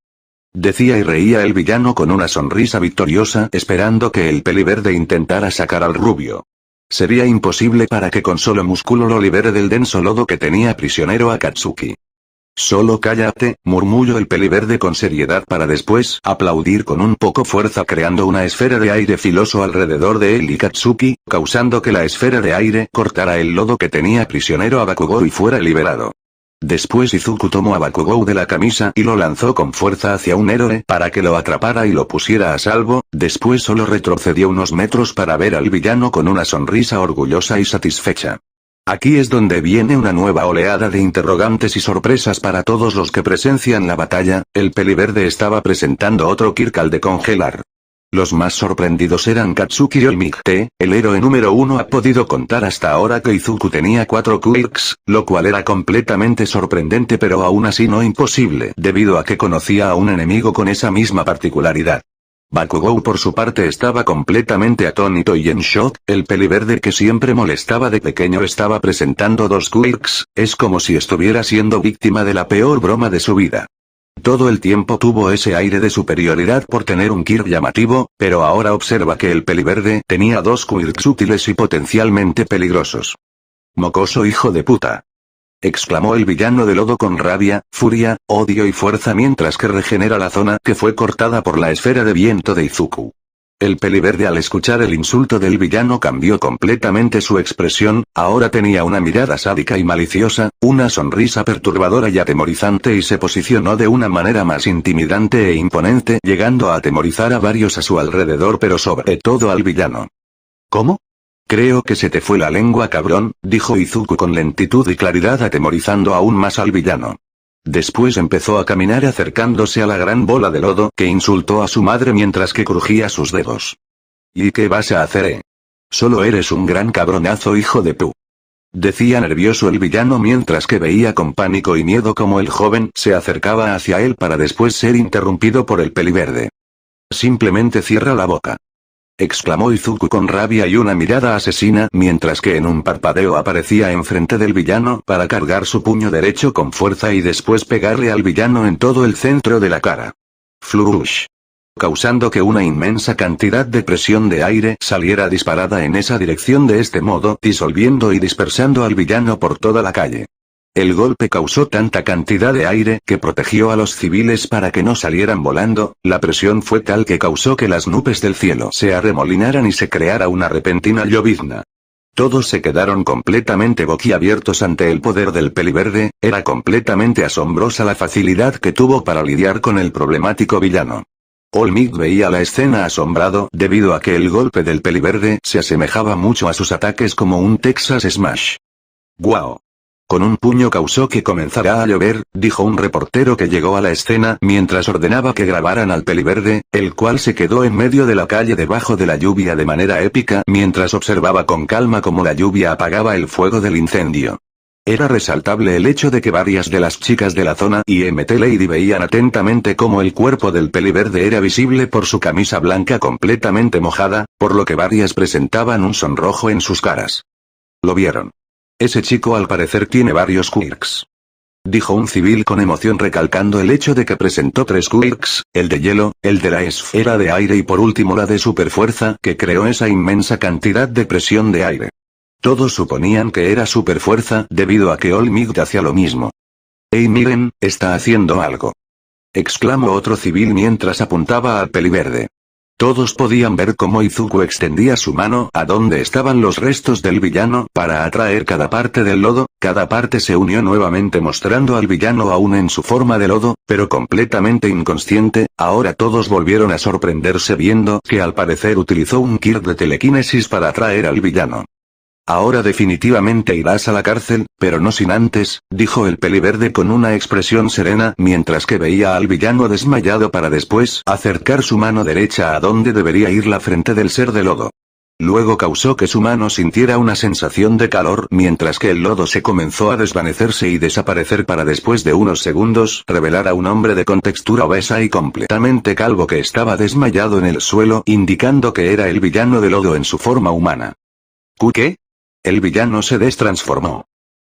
decía y reía el villano con una sonrisa victoriosa esperando que el peliverde intentara sacar al rubio. Sería imposible para que con solo músculo lo libere del denso lodo que tenía prisionero a Katsuki. «Solo cállate», murmulló el peliverde con seriedad para después aplaudir con un poco fuerza creando una esfera de aire filoso alrededor de él y Katsuki, causando que la esfera de aire cortara el lodo que tenía prisionero a Bakugou y fuera liberado. Después Izuku tomó a Bakugou de la camisa y lo lanzó con fuerza hacia un héroe para que lo atrapara y lo pusiera a salvo, después solo retrocedió unos metros para ver al villano con una sonrisa orgullosa y satisfecha. Aquí es donde viene una nueva oleada de interrogantes y sorpresas para todos los que presencian la batalla. El peliverde estaba presentando otro kirk al de congelar. Los más sorprendidos eran Katsuki y Olmigte. El héroe número 1 ha podido contar hasta ahora que Izuku tenía 4 kirks, lo cual era completamente sorprendente pero aún así no imposible debido a que conocía a un enemigo con esa misma particularidad. Bakugou por su parte estaba completamente atónito y en shock. El peliverde que siempre molestaba de pequeño estaba presentando 2 quirks, es como si estuviera siendo víctima de la peor broma de su vida. Todo el tiempo tuvo ese aire de superioridad por tener un kirk llamativo, pero ahora observa que el peliverde tenía 2 quirks útiles y potencialmente peligrosos. «Mocoso hijo de puta», exclamó el villano de lodo con rabia, furia, odio y fuerza mientras que regenera la zona que fue cortada por la esfera de viento de Izuku. El peliverde al escuchar el insulto del villano cambió completamente su expresión, ahora tenía una mirada sádica y maliciosa, una sonrisa perturbadora y atemorizante y se posicionó de una manera más intimidante e imponente, llegando a atemorizar a varios a su alrededor pero sobre todo al villano. ¿Cómo? Creo que se te fue la lengua, cabrón, dijo Izuku con lentitud y claridad atemorizando aún más al villano. Después empezó a caminar acercándose a la gran bola de lodo que insultó a su madre mientras que crujía sus dedos. ¿Y qué vas a hacer, Solo eres un gran cabronazo, hijo de pu. Decía nervioso el villano mientras que veía con pánico y miedo cómo el joven se acercaba hacia él para después ser interrumpido por el peliverde. Simplemente cierra la boca, exclamó Izuku con rabia y una mirada asesina mientras que en un parpadeo aparecía enfrente del villano para cargar su puño derecho con fuerza y después pegarle al villano en todo el centro de la cara. Flush. Causando que una inmensa cantidad de presión de aire saliera disparada en esa dirección de este modo, disolviendo y dispersando al villano por toda la calle. El golpe causó tanta cantidad de aire que protegió a los civiles para que no salieran volando, la presión fue tal que causó que las nubes del cielo se arremolinaran y se creara una repentina llovizna. Todos se quedaron completamente boquiabiertos ante el poder del peliverde, era completamente asombrosa la facilidad que tuvo para lidiar con el problemático villano. All Might veía la escena asombrado debido a que el golpe del peliverde se asemejaba mucho a sus ataques como un Texas Smash. ¡Guau! Con un puño causó que comenzara a llover, dijo un reportero que llegó a la escena mientras ordenaba que grabaran al peliverde, el cual se quedó en medio de la calle debajo de la lluvia de manera épica mientras observaba con calma cómo la lluvia apagaba el fuego del incendio. Era resaltable el hecho de que varias de las chicas de la zona y MT Lady veían atentamente cómo el cuerpo del peliverde era visible por su camisa blanca completamente mojada, por lo que varias presentaban un sonrojo en sus caras. Lo vieron. Ese chico al parecer tiene varios quirks, dijo un civil con emoción recalcando el hecho de que presentó 3 quirks, el de hielo, el de la esfera de aire y por último la de superfuerza que creó esa inmensa cantidad de presión de aire. Todos suponían que era superfuerza debido a que All Might hacía lo mismo. ¡Ey, miren, está haciendo algo!, exclamó otro civil mientras apuntaba al peliverde. Todos podían ver cómo Izuku extendía su mano a donde estaban los restos del villano para atraer cada parte del lodo, cada parte se unió nuevamente mostrando al villano aún en su forma de lodo, pero completamente inconsciente, ahora todos volvieron a sorprenderse viendo que al parecer utilizó un quirk de telequinesis para atraer al villano. Ahora definitivamente irás a la cárcel, pero no sin antes, dijo el peliverde con una expresión serena mientras que veía al villano desmayado para después acercar su mano derecha a donde debería ir la frente del ser de lodo. Luego causó que su mano sintiera una sensación de calor mientras que el lodo se comenzó a desvanecerse y desaparecer para después de unos segundos revelar a un hombre de contextura obesa y completamente calvo que estaba desmayado en el suelo indicando que era el villano de lodo en su forma humana. ¿Qué? El villano se destransformó,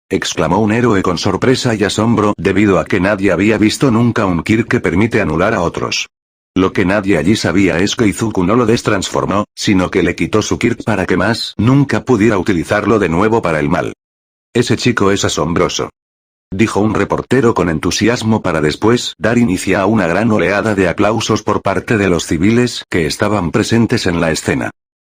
exclamó un héroe con sorpresa y asombro debido a que nadie había visto nunca un quirk que permite anular a otros. Lo que nadie allí sabía es que Izuku no lo destransformó, sino que le quitó su quirk para que más nunca pudiera utilizarlo de nuevo para el mal. Ese chico es asombroso, dijo un reportero con entusiasmo para después dar inicio a una gran oleada de aplausos por parte de los civiles que estaban presentes en la escena.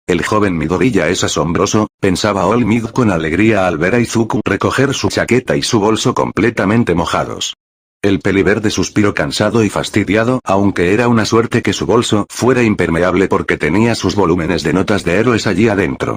El joven Midoriya es asombroso, pensaba All Might con alegría al ver a Izuku recoger su chaqueta y su bolso completamente mojados. El peliverde suspiró cansado y fastidiado, aunque era una suerte que su bolso fuera impermeable porque tenía sus volúmenes de notas de héroes allí adentro.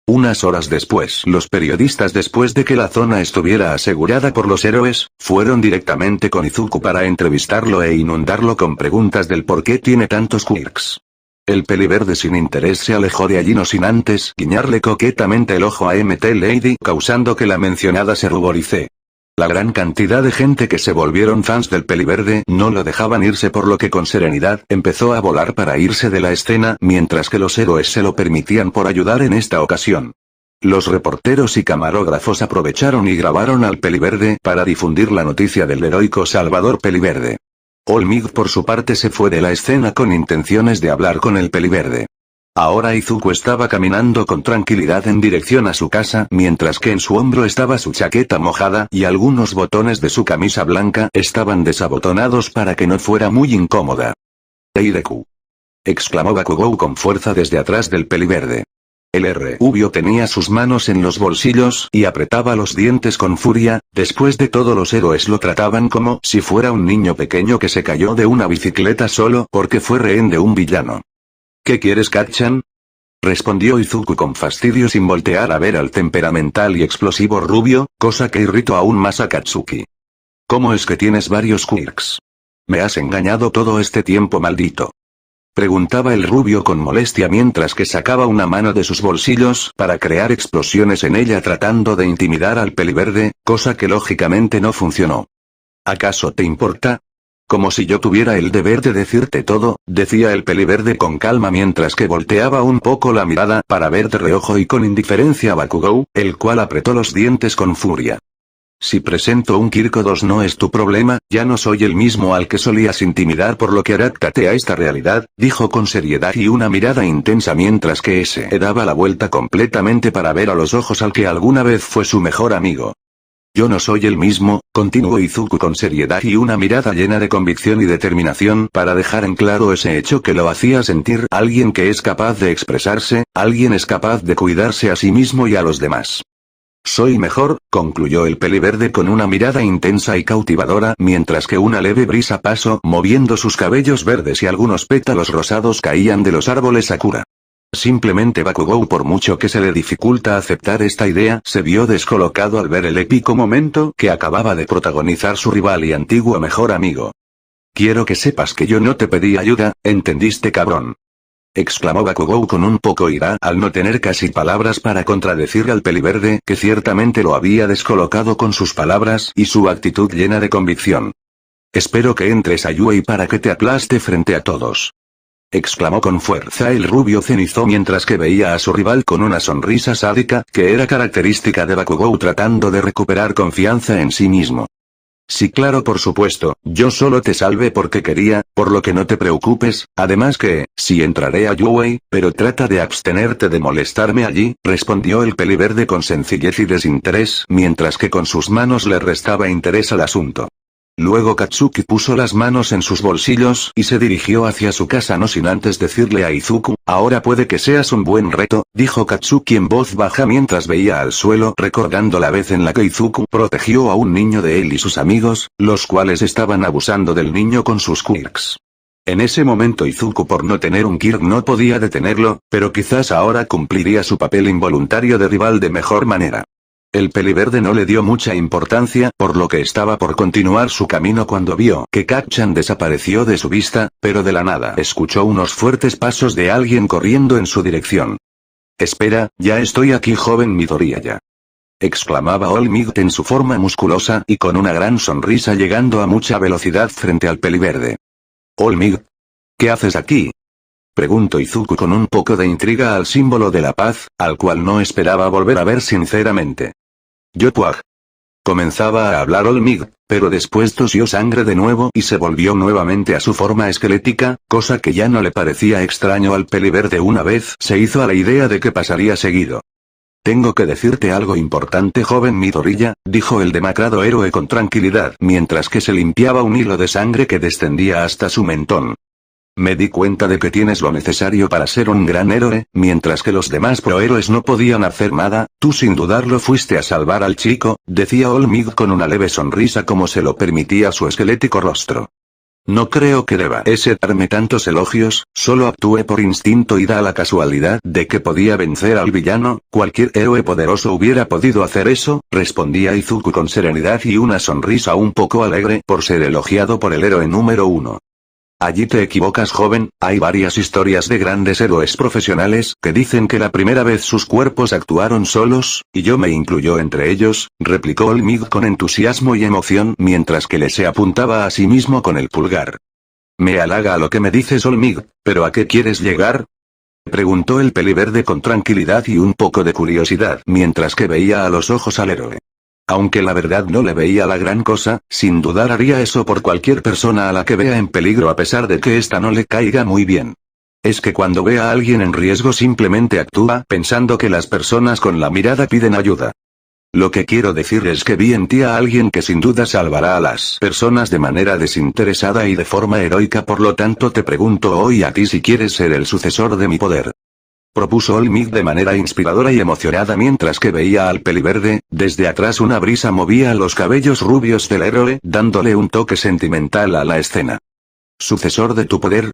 Unas horas después, los periodistas después de que la zona estuviera asegurada por los héroes, fueron directamente con Izuku para entrevistarlo e inundarlo con preguntas del por qué tiene tantos quirks. El peliverde sin interés se alejó de allí no sin antes guiñarle coquetamente el ojo a MT Lady causando que la mencionada se ruborice. La gran cantidad de gente que se volvieron fans del peliverde no lo dejaban irse por lo que con serenidad empezó a volar para irse de la escena mientras que los héroes se lo permitían por ayudar en esta ocasión. Los reporteros y camarógrafos aprovecharon y grabaron al peliverde para difundir la noticia del heroico Salvador Peliverde. All Might por su parte se fue de la escena con intenciones de hablar con el peliverde. Ahora Izuku estaba caminando con tranquilidad en dirección a su casa mientras que en su hombro estaba su chaqueta mojada y algunos botones de su camisa blanca estaban desabotonados para que no fuera muy incómoda. Eideku, exclamó Bakugou con fuerza desde atrás del peliverde. El rubio tenía sus manos en los bolsillos y apretaba los dientes con furia. Después de todo, los héroes lo trataban como si fuera un niño pequeño que se cayó de una bicicleta solo porque fue rehén de un villano. ¿Qué quieres, Kacchan?, respondió Izuku con fastidio sin voltear a ver al temperamental y explosivo rubio, cosa que irritó aún más a Katsuki. ¿Cómo es que tienes varios quirks? ¿Me has engañado todo este tiempo, maldito?, preguntaba el rubio con molestia mientras que sacaba una mano de sus bolsillos para crear explosiones en ella tratando de intimidar al peliverde, cosa que lógicamente no funcionó. ¿Acaso te importa? Como si yo tuviera el deber de decirte todo, decía el peliverde con calma mientras que volteaba un poco la mirada para ver de reojo y con indiferencia a Bakugou, el cual apretó los dientes con furia. Si presento un Kirko 2 no es tu problema, ya no soy el mismo al que solías intimidar, por lo que adáptate a esta realidad, dijo con seriedad y una mirada intensa mientras que ese daba la vuelta completamente para ver a los ojos al que alguna vez fue su mejor amigo. Yo no soy el mismo, continuó Izuku con seriedad y una mirada llena de convicción y determinación para dejar en claro ese hecho que lo hacía sentir alguien que es capaz de expresarse, alguien es capaz de cuidarse a sí mismo y a los demás. Soy mejor, concluyó el peliverde con una mirada intensa y cautivadora mientras que una leve brisa pasó moviendo sus cabellos verdes y algunos pétalos rosados caían de los árboles Sakura. Simplemente Bakugou, por mucho que se le dificulta aceptar esta idea, se vio descolocado al ver el épico momento que acababa de protagonizar su rival y antiguo mejor amigo. Quiero que sepas que yo no te pedí ayuda, ¿entendiste, cabrón?, exclamó Bakugou con un poco ira al no tener casi palabras para contradecir al peliverde que ciertamente lo había descolocado con sus palabras y su actitud llena de convicción. Espero que entres a Yue para que te aplaste frente a todos, exclamó con fuerza el rubio cenizó mientras que veía a su rival con una sonrisa sádica que era característica de Bakugou tratando de recuperar confianza en sí mismo. Sí, claro, por supuesto, yo solo te salvé porque quería, por lo que no te preocupes, además que, sí entraré a Yue, pero trata de abstenerte de molestarme allí, respondió el peliverde con sencillez y desinterés mientras que con sus manos le restaba interés al asunto. Luego Katsuki puso las manos en sus bolsillos y se dirigió hacia su casa no sin antes decirle a Izuku, ahora puede que seas un buen reto, dijo Katsuki en voz baja mientras veía al suelo recordando la vez en la que Izuku protegió a un niño de él y sus amigos, los cuales estaban abusando del niño con sus quirks. En ese momento Izuku por no tener un quirk no podía detenerlo, pero quizás ahora cumpliría su papel involuntario de rival de mejor manera. El peliverde no le dio mucha importancia, por lo que estaba por continuar su camino cuando vio que Kacchan desapareció de su vista, pero de la nada escuchó unos fuertes pasos de alguien corriendo en su dirección. Espera, ya estoy aquí, joven Midoriyaya, exclamaba All Might en su forma musculosa y con una gran sonrisa llegando a mucha velocidad frente al peliverde. All Might, ¿qué haces aquí?, preguntó Izuku con un poco de intriga al símbolo de la paz, al cual no esperaba volver a ver sinceramente. Yo puaj. Comenzaba a hablar All Might, pero después tosió sangre de nuevo y se volvió nuevamente a su forma esquelética, cosa que ya no le parecía extraño al peliverde una vez se hizo a la idea de que pasaría seguido. Tengo que decirte algo importante, joven Midoriya, dijo el demacrado héroe con tranquilidad mientras que se limpiaba un hilo de sangre que descendía hasta su mentón. Me di cuenta de que tienes lo necesario para ser un gran héroe, mientras que los demás prohéroes no podían hacer nada, tú sin dudarlo fuiste a salvar al chico, decía All Might con una leve sonrisa como se lo permitía su esquelético rostro. No creo que deba darme tantos elogios, solo actué por instinto y da la casualidad de que podía vencer al villano, cualquier héroe poderoso hubiera podido hacer eso, respondía Izuku con serenidad y una sonrisa un poco alegre por ser elogiado por el héroe número 1. Allí te equivocas, joven, hay varias historias de grandes héroes profesionales que dicen que la primera vez sus cuerpos actuaron solos, y yo me incluyo entre ellos, replicó All Might con entusiasmo y emoción mientras que le se apuntaba a sí mismo con el pulgar. Me halaga a lo que me dices, All Might, pero ¿a qué quieres llegar?, preguntó el peliverde con tranquilidad y un poco de curiosidad mientras que veía a los ojos al héroe. Aunque la verdad no le veía la gran cosa, sin dudar haría eso por cualquier persona a la que vea en peligro a pesar de que ésta no le caiga muy bien. Es que cuando ve a alguien en riesgo simplemente actúa pensando que las personas con la mirada piden ayuda. Lo que quiero decir es que vi en ti a alguien que sin duda salvará a las personas de manera desinteresada y de forma heroica, por lo tanto te pregunto hoy a ti si quieres ser el sucesor de mi poder. Propuso Olmig de manera inspiradora y emocionada mientras que veía al peliverde. Desde atrás una brisa movía los cabellos rubios del héroe, dándole un toque sentimental a la escena. ¿Sucesor de tu poder?,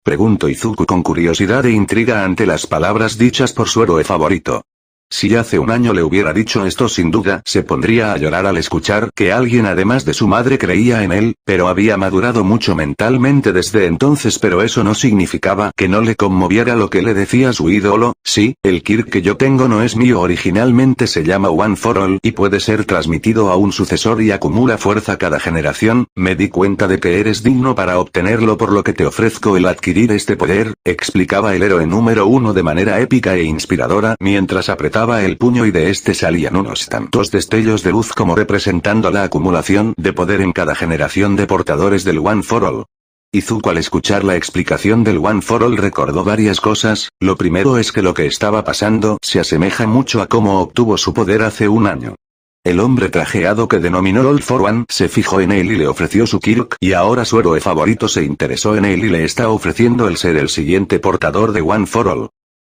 preguntó Izuku con curiosidad e intriga ante las palabras dichas por su héroe favorito. Si hace un año le hubiera dicho esto, sin duda se pondría a llorar al escuchar que alguien además de su madre creía en él, pero había madurado mucho mentalmente desde entonces, pero eso no significaba que no le conmoviera lo que le decía su ídolo. Sí, el Kirk que yo tengo no es mío, originalmente se llama One for All y puede ser transmitido a un sucesor y acumula fuerza cada generación. Me di cuenta de que eres digno para obtenerlo, por lo que te ofrezco el adquirir este poder, explicaba el héroe número 1 de manera épica e inspiradora mientras apretaba el puño y de este salían unos tantos destellos de luz como representando la acumulación de poder en cada generación de portadores del One for All. Izuku al escuchar la explicación del One for All recordó varias cosas. Lo primero es que lo que estaba pasando se asemeja mucho a cómo obtuvo su poder hace un año. El hombre trajeado que denominó All for One se fijó en él y le ofreció su Kirk, y ahora su héroe favorito se interesó en él y le está ofreciendo el ser el siguiente portador de One for All.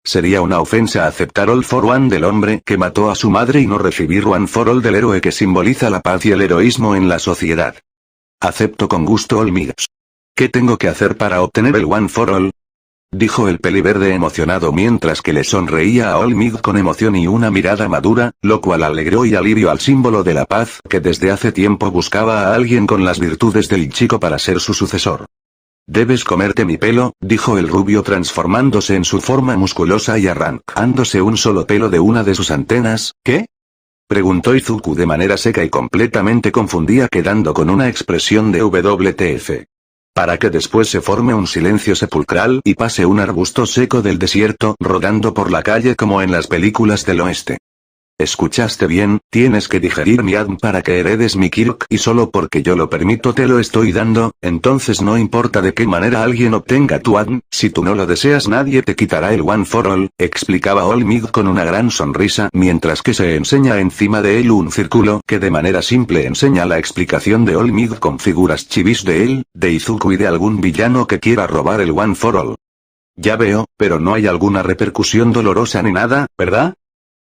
Sería una ofensa aceptar All for One del hombre que mató a su madre y no recibir One for All del héroe que simboliza la paz y el heroísmo en la sociedad. Acepto con gusto, Olmig. ¿Qué tengo que hacer para obtener el One for All?, dijo el peliverde emocionado mientras que le sonreía a Olmig con emoción y una mirada madura, lo cual alegró y alivió al símbolo de la paz que desde hace tiempo buscaba a alguien con las virtudes del chico para ser su sucesor. Debes comerte mi pelo, dijo el rubio transformándose en su forma musculosa y arrancándose un solo pelo de una de sus antenas. ¿Qué?, preguntó Izuku de manera seca y completamente confundida, quedando con una expresión de WTF. Para que después se forme un silencio sepulcral y pase un arbusto seco del desierto rodando por la calle como en las películas del oeste. Escuchaste bien, tienes que digerir mi ADN para que heredes mi Kirk y solo porque yo lo permito te lo estoy dando. Entonces no importa de qué manera alguien obtenga tu ADN, si tú no lo deseas nadie te quitará el One for All, explicaba Olmig con una gran sonrisa mientras que se enseña encima de él un círculo que de manera simple enseña la explicación de Olmig con figuras chivis de él, de Izuku y de algún villano que quiera robar el One for All. Ya veo, pero no hay alguna repercusión dolorosa ni nada, ¿verdad?,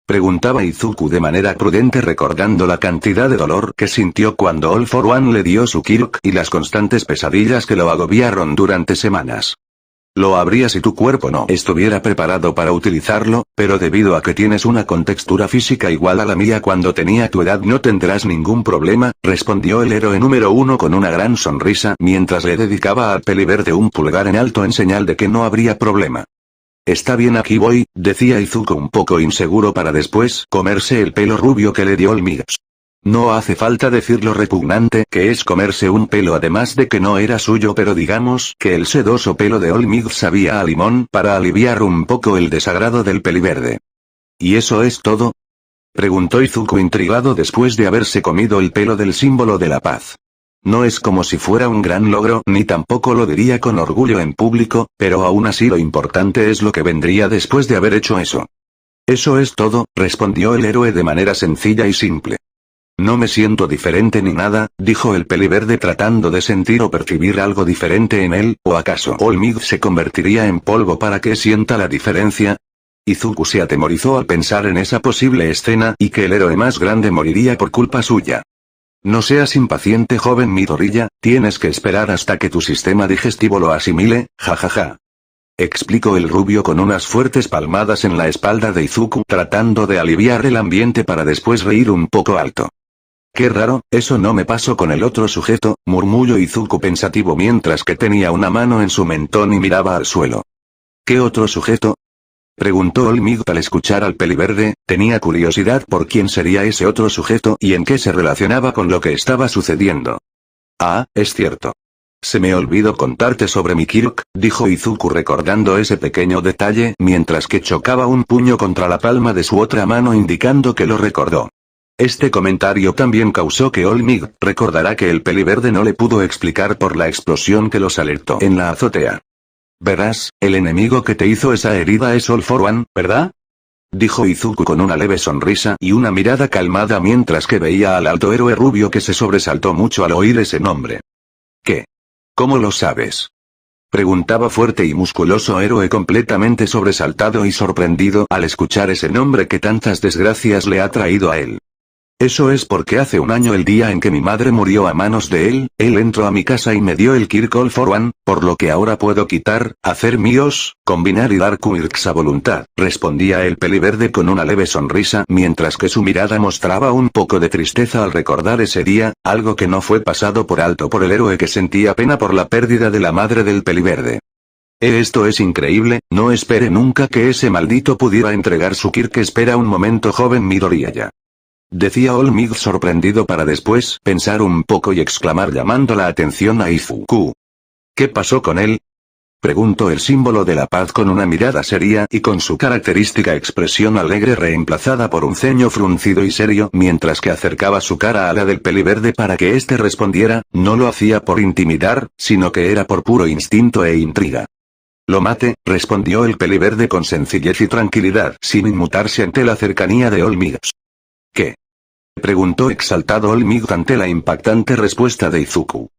preguntaba Izuku de manera prudente recordando la cantidad de dolor que sintió cuando All for One le dio su Kirk y las constantes pesadillas que lo agobiaron durante semanas. Lo habría si tu cuerpo no estuviera preparado para utilizarlo, pero debido a que tienes una contextura física igual a la mía cuando tenía tu edad no tendrás ningún problema, respondió el héroe número 1 con una gran sonrisa mientras le dedicaba al peliverde un pulgar en alto en señal de que no habría problema. Está bien, aquí voy, decía Izuku un poco inseguro para después comerse el pelo rubio que le dio Olmig. No hace falta decir lo repugnante que es comerse un pelo, además de que no era suyo, pero digamos que el sedoso pelo de Olmig sabía a limón para aliviar un poco el desagrado del peliverde. ¿Y eso es todo?, preguntó Izuku intrigado después de haberse comido el pelo del símbolo de la paz. No es como si fuera un gran logro, ni tampoco lo diría con orgullo en público, pero aún así lo importante es lo que vendría después de haber hecho eso. Eso es todo, respondió el héroe de manera sencilla y simple. No me siento diferente ni nada, dijo el peliverde tratando de sentir o percibir algo diferente en él, ¿o acaso Olmig se convertiría en polvo para que sienta la diferencia? Izuku se atemorizó al pensar en esa posible escena y que el héroe más grande moriría por culpa suya. No seas impaciente, joven Midoriya, tienes que esperar hasta que tu sistema digestivo lo asimile, jajaja. Explicó el rubio con unas fuertes palmadas en la espalda de Izuku tratando de aliviar el ambiente para después reír un poco alto. Qué raro, eso no me pasó con el otro sujeto, murmuró Izuku pensativo mientras que tenía una mano en su mentón y miraba al suelo. ¿Qué otro sujeto?, preguntó Olmig al escuchar al peliverde. Tenía curiosidad por quién sería ese otro sujeto y en qué se relacionaba con lo que estaba sucediendo. Ah, es cierto. Se me olvidó contarte sobre mi Kirk, dijo Izuku recordando ese pequeño detalle mientras que chocaba un puño contra la palma de su otra mano indicando que lo recordó. Este comentario también causó que Olmig recordará que el peliverde no le pudo explicar por la explosión que los alertó en la azotea. Verás, el enemigo que te hizo esa herida es All for One, ¿verdad?, dijo Izuku con una leve sonrisa y una mirada calmada mientras que veía al alto héroe rubio que se sobresaltó mucho al oír ese nombre. ¿Qué? ¿Cómo lo sabes? Preguntaba fuerte y musculoso héroe completamente sobresaltado y sorprendido al escuchar ese nombre que tantas desgracias le ha traído a él. Eso es porque hace un año el día en que mi madre murió a manos de él entró a mi casa y me dio el Kirk All for One, por lo que ahora puedo quitar, hacer míos, combinar y dar quirks a voluntad, respondía el peliverde con una leve sonrisa mientras que su mirada mostraba un poco de tristeza al recordar ese día, algo que no fue pasado por alto por el héroe que sentía pena por la pérdida de la madre del peliverde. Esto es increíble, no espere nunca que ese maldito pudiera entregar su Kirk. Espera un momento joven Midoriya. Decía All Might sorprendido para después pensar un poco y exclamar llamando la atención a Izuku. ¿Qué pasó con él? Preguntó el símbolo de la paz con una mirada seria y con su característica expresión alegre reemplazada por un ceño fruncido y serio mientras que acercaba su cara a la del peliverde para que éste respondiera, no lo hacía por intimidar, sino que era por puro instinto e intriga. Lo mate, respondió el peliverde con sencillez y tranquilidad sin inmutarse ante la cercanía de All Might. ¿Qué? Preguntó exaltado All Might ante la impactante respuesta de Izuku.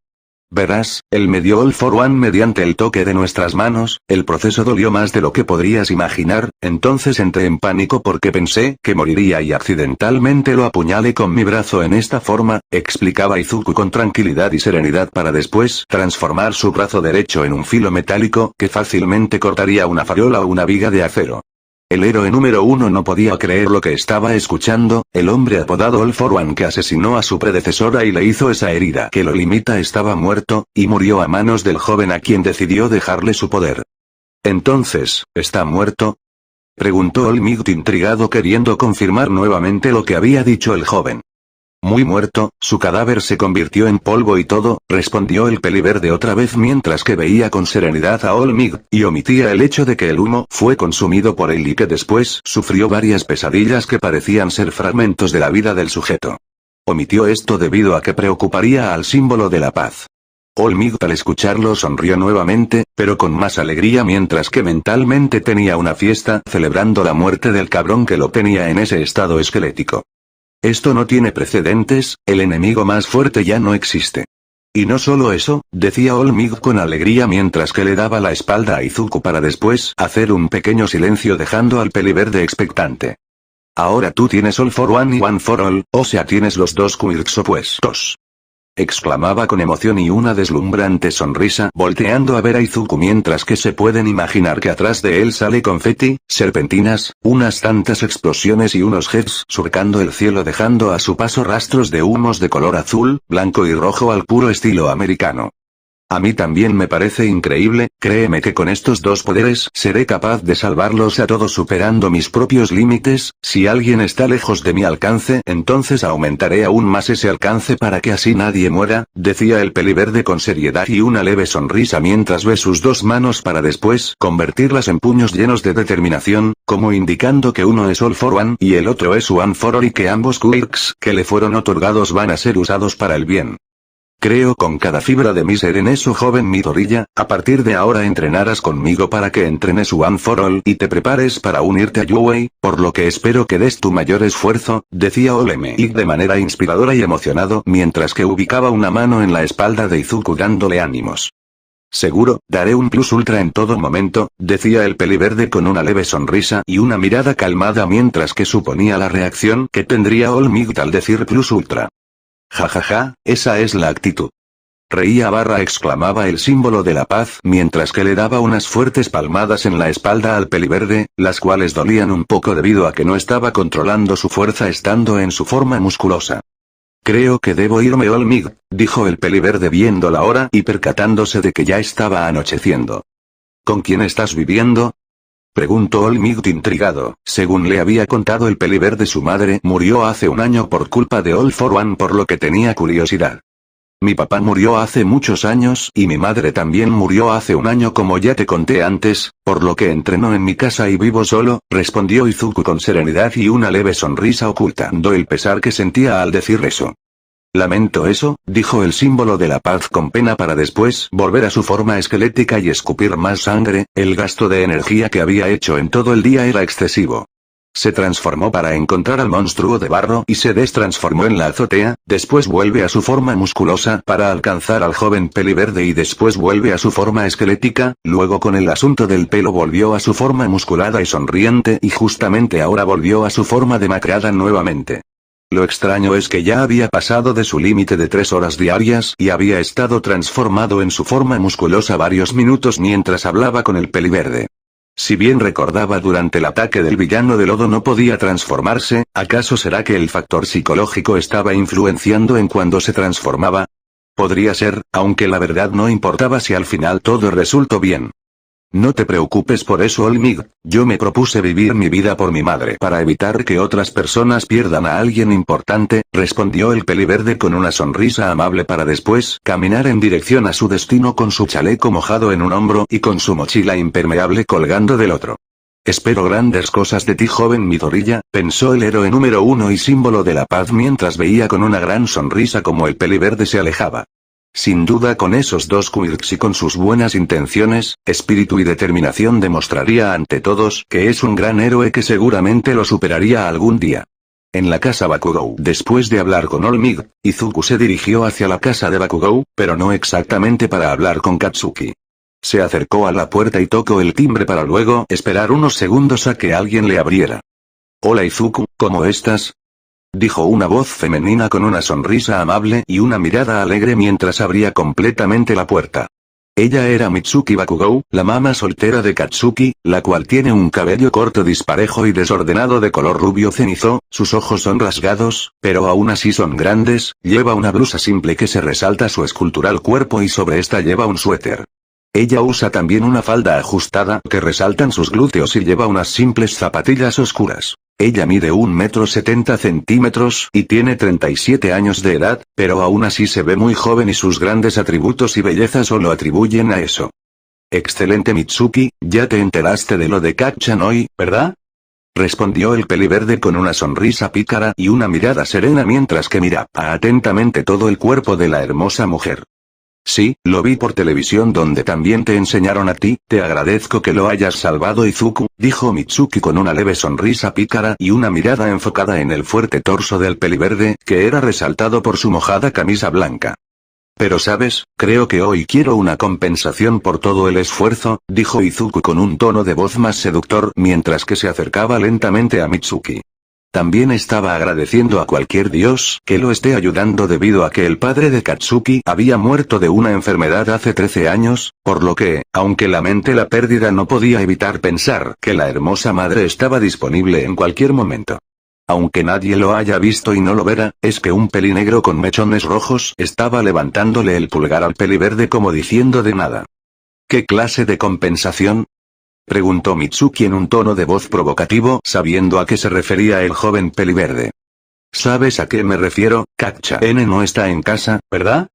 Verás, él me dio All for One mediante el toque de nuestras manos, el proceso dolió más de lo que podrías imaginar, entonces entré en pánico porque pensé que moriría y accidentalmente lo apuñalé con mi brazo en esta forma, explicaba Izuku con tranquilidad y serenidad para después transformar su brazo derecho en un filo metálico que fácilmente cortaría una farola o una viga de acero. El héroe número 1 no podía creer lo que estaba escuchando, el hombre apodado All for One que asesinó a su predecesora y le hizo esa herida que lo limita estaba muerto, y murió a manos del joven a quien decidió dejarle su poder. Entonces, ¿está muerto? Preguntó All Might intrigado queriendo confirmar nuevamente lo que había dicho el joven. Muy muerto, su cadáver se convirtió en polvo y todo, respondió el peliverde otra vez mientras que veía con serenidad a All Might, y omitía el hecho de que el humo fue consumido por él y que después sufrió varias pesadillas que parecían ser fragmentos de la vida del sujeto. Omitió esto debido a que preocuparía al símbolo de la paz. All Might al escucharlo sonrió nuevamente, pero con más alegría mientras que mentalmente tenía una fiesta celebrando la muerte del cabrón que lo tenía en ese estado esquelético. Esto no tiene precedentes, el enemigo más fuerte ya no existe. Y no solo eso, decía All Might con alegría mientras que le daba la espalda a Izuku para después hacer un pequeño silencio dejando al peliverde expectante. Ahora tú tienes All for One y One for All, o sea tienes los dos quirks opuestos. Exclamaba con emoción y una deslumbrante sonrisa volteando a ver a Izuku mientras que se pueden imaginar que atrás de él sale confeti, serpentinas, unas tantas explosiones y unos jets surcando el cielo dejando a su paso rastros de humos de color azul, blanco y rojo al puro estilo americano. A mí también me parece increíble, créeme que con estos dos poderes seré capaz de salvarlos a todos superando mis propios límites, si alguien está lejos de mi alcance entonces aumentaré aún más ese alcance para que así nadie muera, decía el peliverde con seriedad y una leve sonrisa mientras ve sus dos manos para después convertirlas en puños llenos de determinación, como indicando que uno es All for One y el otro es One for All y que ambos quirks que le fueron otorgados van a ser usados para el bien. Creo con cada fibra de mi ser en eso joven Midoriya, a partir de ahora entrenarás conmigo para que entrenes One for All y te prepares para unirte a Yuei, por lo que espero que des tu mayor esfuerzo, decía All Might de manera inspiradora y emocionado mientras que ubicaba una mano en la espalda de Izuku dándole ánimos. Seguro, daré un plus ultra en todo momento, decía el peliverde con una leve sonrisa y una mirada calmada mientras que suponía la reacción que tendría All Might al decir plus ultra. Jajaja, esa es la actitud. Reía barra exclamaba el símbolo de la paz mientras que le daba unas fuertes palmadas en la espalda al peliverde, las cuales dolían un poco debido a que no estaba controlando su fuerza estando en su forma musculosa. Creo que debo irme All Might, dijo el peliverde viendo la hora y percatándose de que ya estaba anocheciendo. ¿Con quién estás viviendo? Preguntó All Might intrigado, según le había contado el peliverde su madre murió hace un año por culpa de All for One por lo que tenía curiosidad. Mi papá murió hace muchos años y mi madre también murió hace un año como ya te conté antes, por lo que entreno en mi casa y vivo solo, respondió Izuku con serenidad y una leve sonrisa ocultando el pesar que sentía al decir eso. Lamento eso, dijo el símbolo de la paz con pena para después volver a su forma esquelética y escupir más sangre, el gasto de energía que había hecho en todo el día era excesivo. Se transformó para encontrar al monstruo de barro y se destransformó en la azotea, después vuelve a su forma musculosa para alcanzar al joven peliverde y después vuelve a su forma esquelética, luego con el asunto del pelo volvió a su forma musculada y sonriente y justamente ahora volvió a su forma demacrada nuevamente. Lo extraño es que ya había pasado de su límite de 3 horas diarias y había estado transformado en su forma musculosa varios minutos mientras hablaba con el peliverde. Si bien recordaba durante el ataque del villano de lodo no podía transformarse, ¿acaso será que el factor psicológico estaba influenciando en cuando se transformaba? Podría ser, aunque la verdad no importaba si al final todo resultó bien. No te preocupes por eso, Olmig, yo me propuse vivir mi vida por mi madre para evitar que otras personas pierdan a alguien importante, respondió el peliverde con una sonrisa amable para después caminar en dirección a su destino con su chaleco mojado en un hombro y con su mochila impermeable colgando del otro. Espero grandes cosas de ti, joven Midoriya, pensó el héroe número 1 y símbolo de la paz mientras veía con una gran sonrisa como el peliverde se alejaba. Sin duda con esos dos quirks y con sus buenas intenciones, espíritu y determinación demostraría ante todos que es un gran héroe que seguramente lo superaría algún día. En la casa Bakugou. Después de hablar con Olmig, Izuku se dirigió hacia la casa de Bakugou, pero no exactamente para hablar con Katsuki. Se acercó a la puerta y tocó el timbre para luego esperar unos segundos a que alguien le abriera. Hola Izuku, ¿cómo estás? Dijo una voz femenina con una sonrisa amable y una mirada alegre mientras abría completamente la puerta. Ella era Mitsuki Bakugou, la mamá soltera de Katsuki, la cual tiene un cabello corto disparejo y desordenado de color rubio cenizo, sus ojos son rasgados, pero aún así son grandes, lleva una blusa simple que se resalta su escultural cuerpo y sobre esta lleva un suéter. Ella usa también una falda ajustada que resaltan sus glúteos y lleva unas simples zapatillas oscuras. Ella mide 1,70 m y tiene 37 años de edad, pero aún así se ve muy joven y sus grandes atributos y belleza solo atribuyen a eso. Excelente Mitsuki, ya te enteraste de lo de Kacchan hoy, ¿verdad? Respondió el peliverde con una sonrisa pícara y una mirada serena mientras que miraba atentamente todo el cuerpo de la hermosa mujer. Sí, lo vi por televisión donde también te enseñaron a ti, te agradezco que lo hayas salvado Izuku, dijo Mitsuki con una leve sonrisa pícara y una mirada enfocada en el fuerte torso del peliverde, que era resaltado por su mojada camisa blanca. Pero sabes, creo que hoy quiero una compensación por todo el esfuerzo, dijo Izuku con un tono de voz más seductor mientras que se acercaba lentamente a Mitsuki. También estaba agradeciendo a cualquier dios que lo esté ayudando debido a que el padre de Katsuki había muerto de una enfermedad hace 13 años, por lo que, aunque lamenté la pérdida no podía evitar pensar que la hermosa madre estaba disponible en cualquier momento. Aunque nadie lo haya visto y no lo verá, es que un pelinegro con mechones rojos estaba levantándole el pulgar al peliverde como diciendo de nada. ¿Qué clase de compensación? Preguntó Mitsuki en un tono de voz provocativo sabiendo a qué se refería el joven peliverde. ¿Sabes a qué me refiero? Kacchan no está en casa, ¿verdad?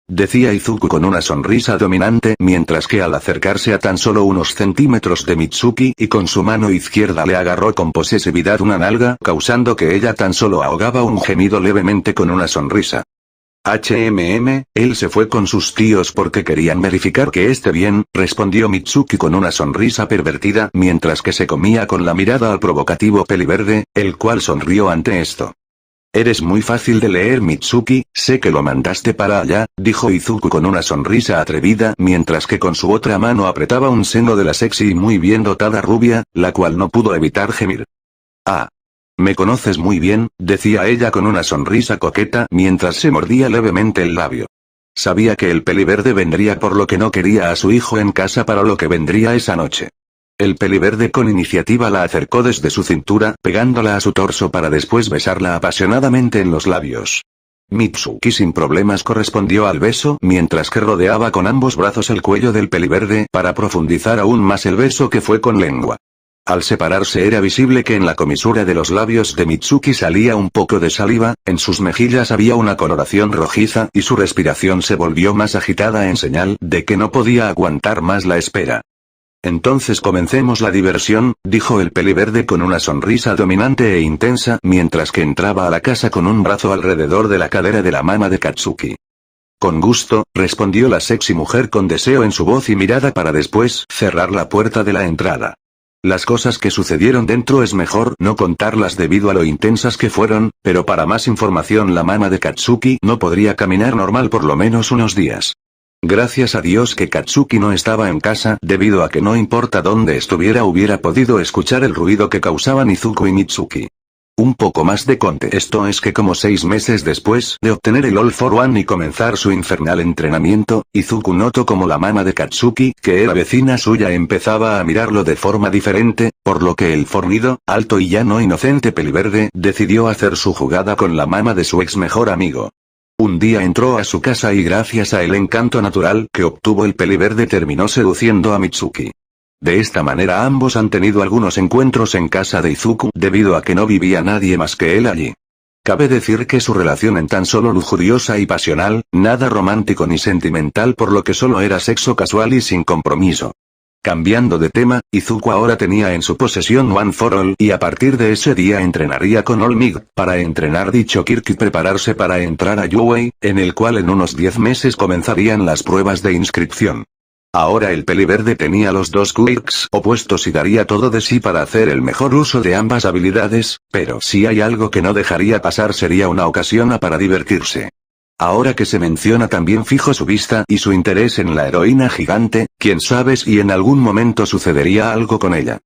Decía Izuku con una sonrisa dominante mientras que al acercarse a tan solo unos centímetros de Mitsuki y con su mano izquierda le agarró con posesividad una nalga causando que ella tan solo ahogaba un gemido levemente con una sonrisa. Él se fue con sus tíos porque querían verificar que esté bien, respondió Mitsuki con una sonrisa pervertida mientras que se comía con la mirada al provocativo peliverde, el cual sonrió ante esto. Eres muy fácil de leer Mitsuki, sé que lo mandaste para allá, dijo Izuku con una sonrisa atrevida mientras que con su otra mano apretaba un seno de la sexy y muy bien dotada rubia, la cual no pudo evitar gemir. Ah. Me conoces muy bien, decía ella con una sonrisa coqueta mientras se mordía levemente el labio. Sabía que el peliverde vendría por lo que no quería a su hijo en casa para lo que vendría esa noche. El peliverde con iniciativa la acercó desde su cintura, pegándola a su torso para después besarla apasionadamente en los labios. Mitsuki sin problemas correspondió al beso mientras que rodeaba con ambos brazos el cuello del peliverde para profundizar aún más el beso que fue con lengua. Al separarse era visible que en la comisura de los labios de Mitsuki salía un poco de saliva, en sus mejillas había una coloración rojiza y su respiración se volvió más agitada en señal de que no podía aguantar más la espera. Entonces comencemos la diversión, dijo el peliverde con una sonrisa dominante e intensa mientras que entraba a la casa con un brazo alrededor de la cadera de la mama de Katsuki. Con gusto, respondió la sexy mujer con deseo en su voz y mirada para después cerrar la puerta de la entrada. Las cosas que sucedieron dentro es mejor no contarlas debido a lo intensas que fueron, pero para más información la mamá de Katsuki no podría caminar normal por lo menos unos días. Gracias a Dios que Katsuki no estaba en casa, debido a que no importa dónde estuviera hubiera podido escuchar el ruido que causaban Izuku y Mitsuki. Un poco más de contexto es que como 6 meses después de obtener el All for One y comenzar su infernal entrenamiento, Izuku notó como la mamá de Katsuki, que era vecina suya, empezaba a mirarlo de forma diferente, por lo que el fornido, alto y ya no inocente peliverde decidió hacer su jugada con la mamá de su ex mejor amigo. Un día entró a su casa y gracias a el encanto natural que obtuvo el peliverde terminó seduciendo a Mitsuki. De esta manera ambos han tenido algunos encuentros en casa de Izuku debido a que no vivía nadie más que él allí. Cabe decir que su relación en tan solo lujuriosa y pasional, nada romántico ni sentimental, por lo que solo era sexo casual y sin compromiso. Cambiando de tema, Izuku ahora tenía en su posesión One for All y a partir de ese día entrenaría con All Might para entrenar dicho Kirk y prepararse para entrar a Yuwei, en el cual en unos 10 meses comenzarían las pruebas de inscripción. Ahora el peliverde tenía los dos quirks opuestos y daría todo de sí para hacer el mejor uso de ambas habilidades, pero si hay algo que no dejaría pasar sería una ocasión para divertirse. Ahora que se menciona también fijo su vista y su interés en la heroína gigante, quién sabe si en algún momento sucedería algo con ella.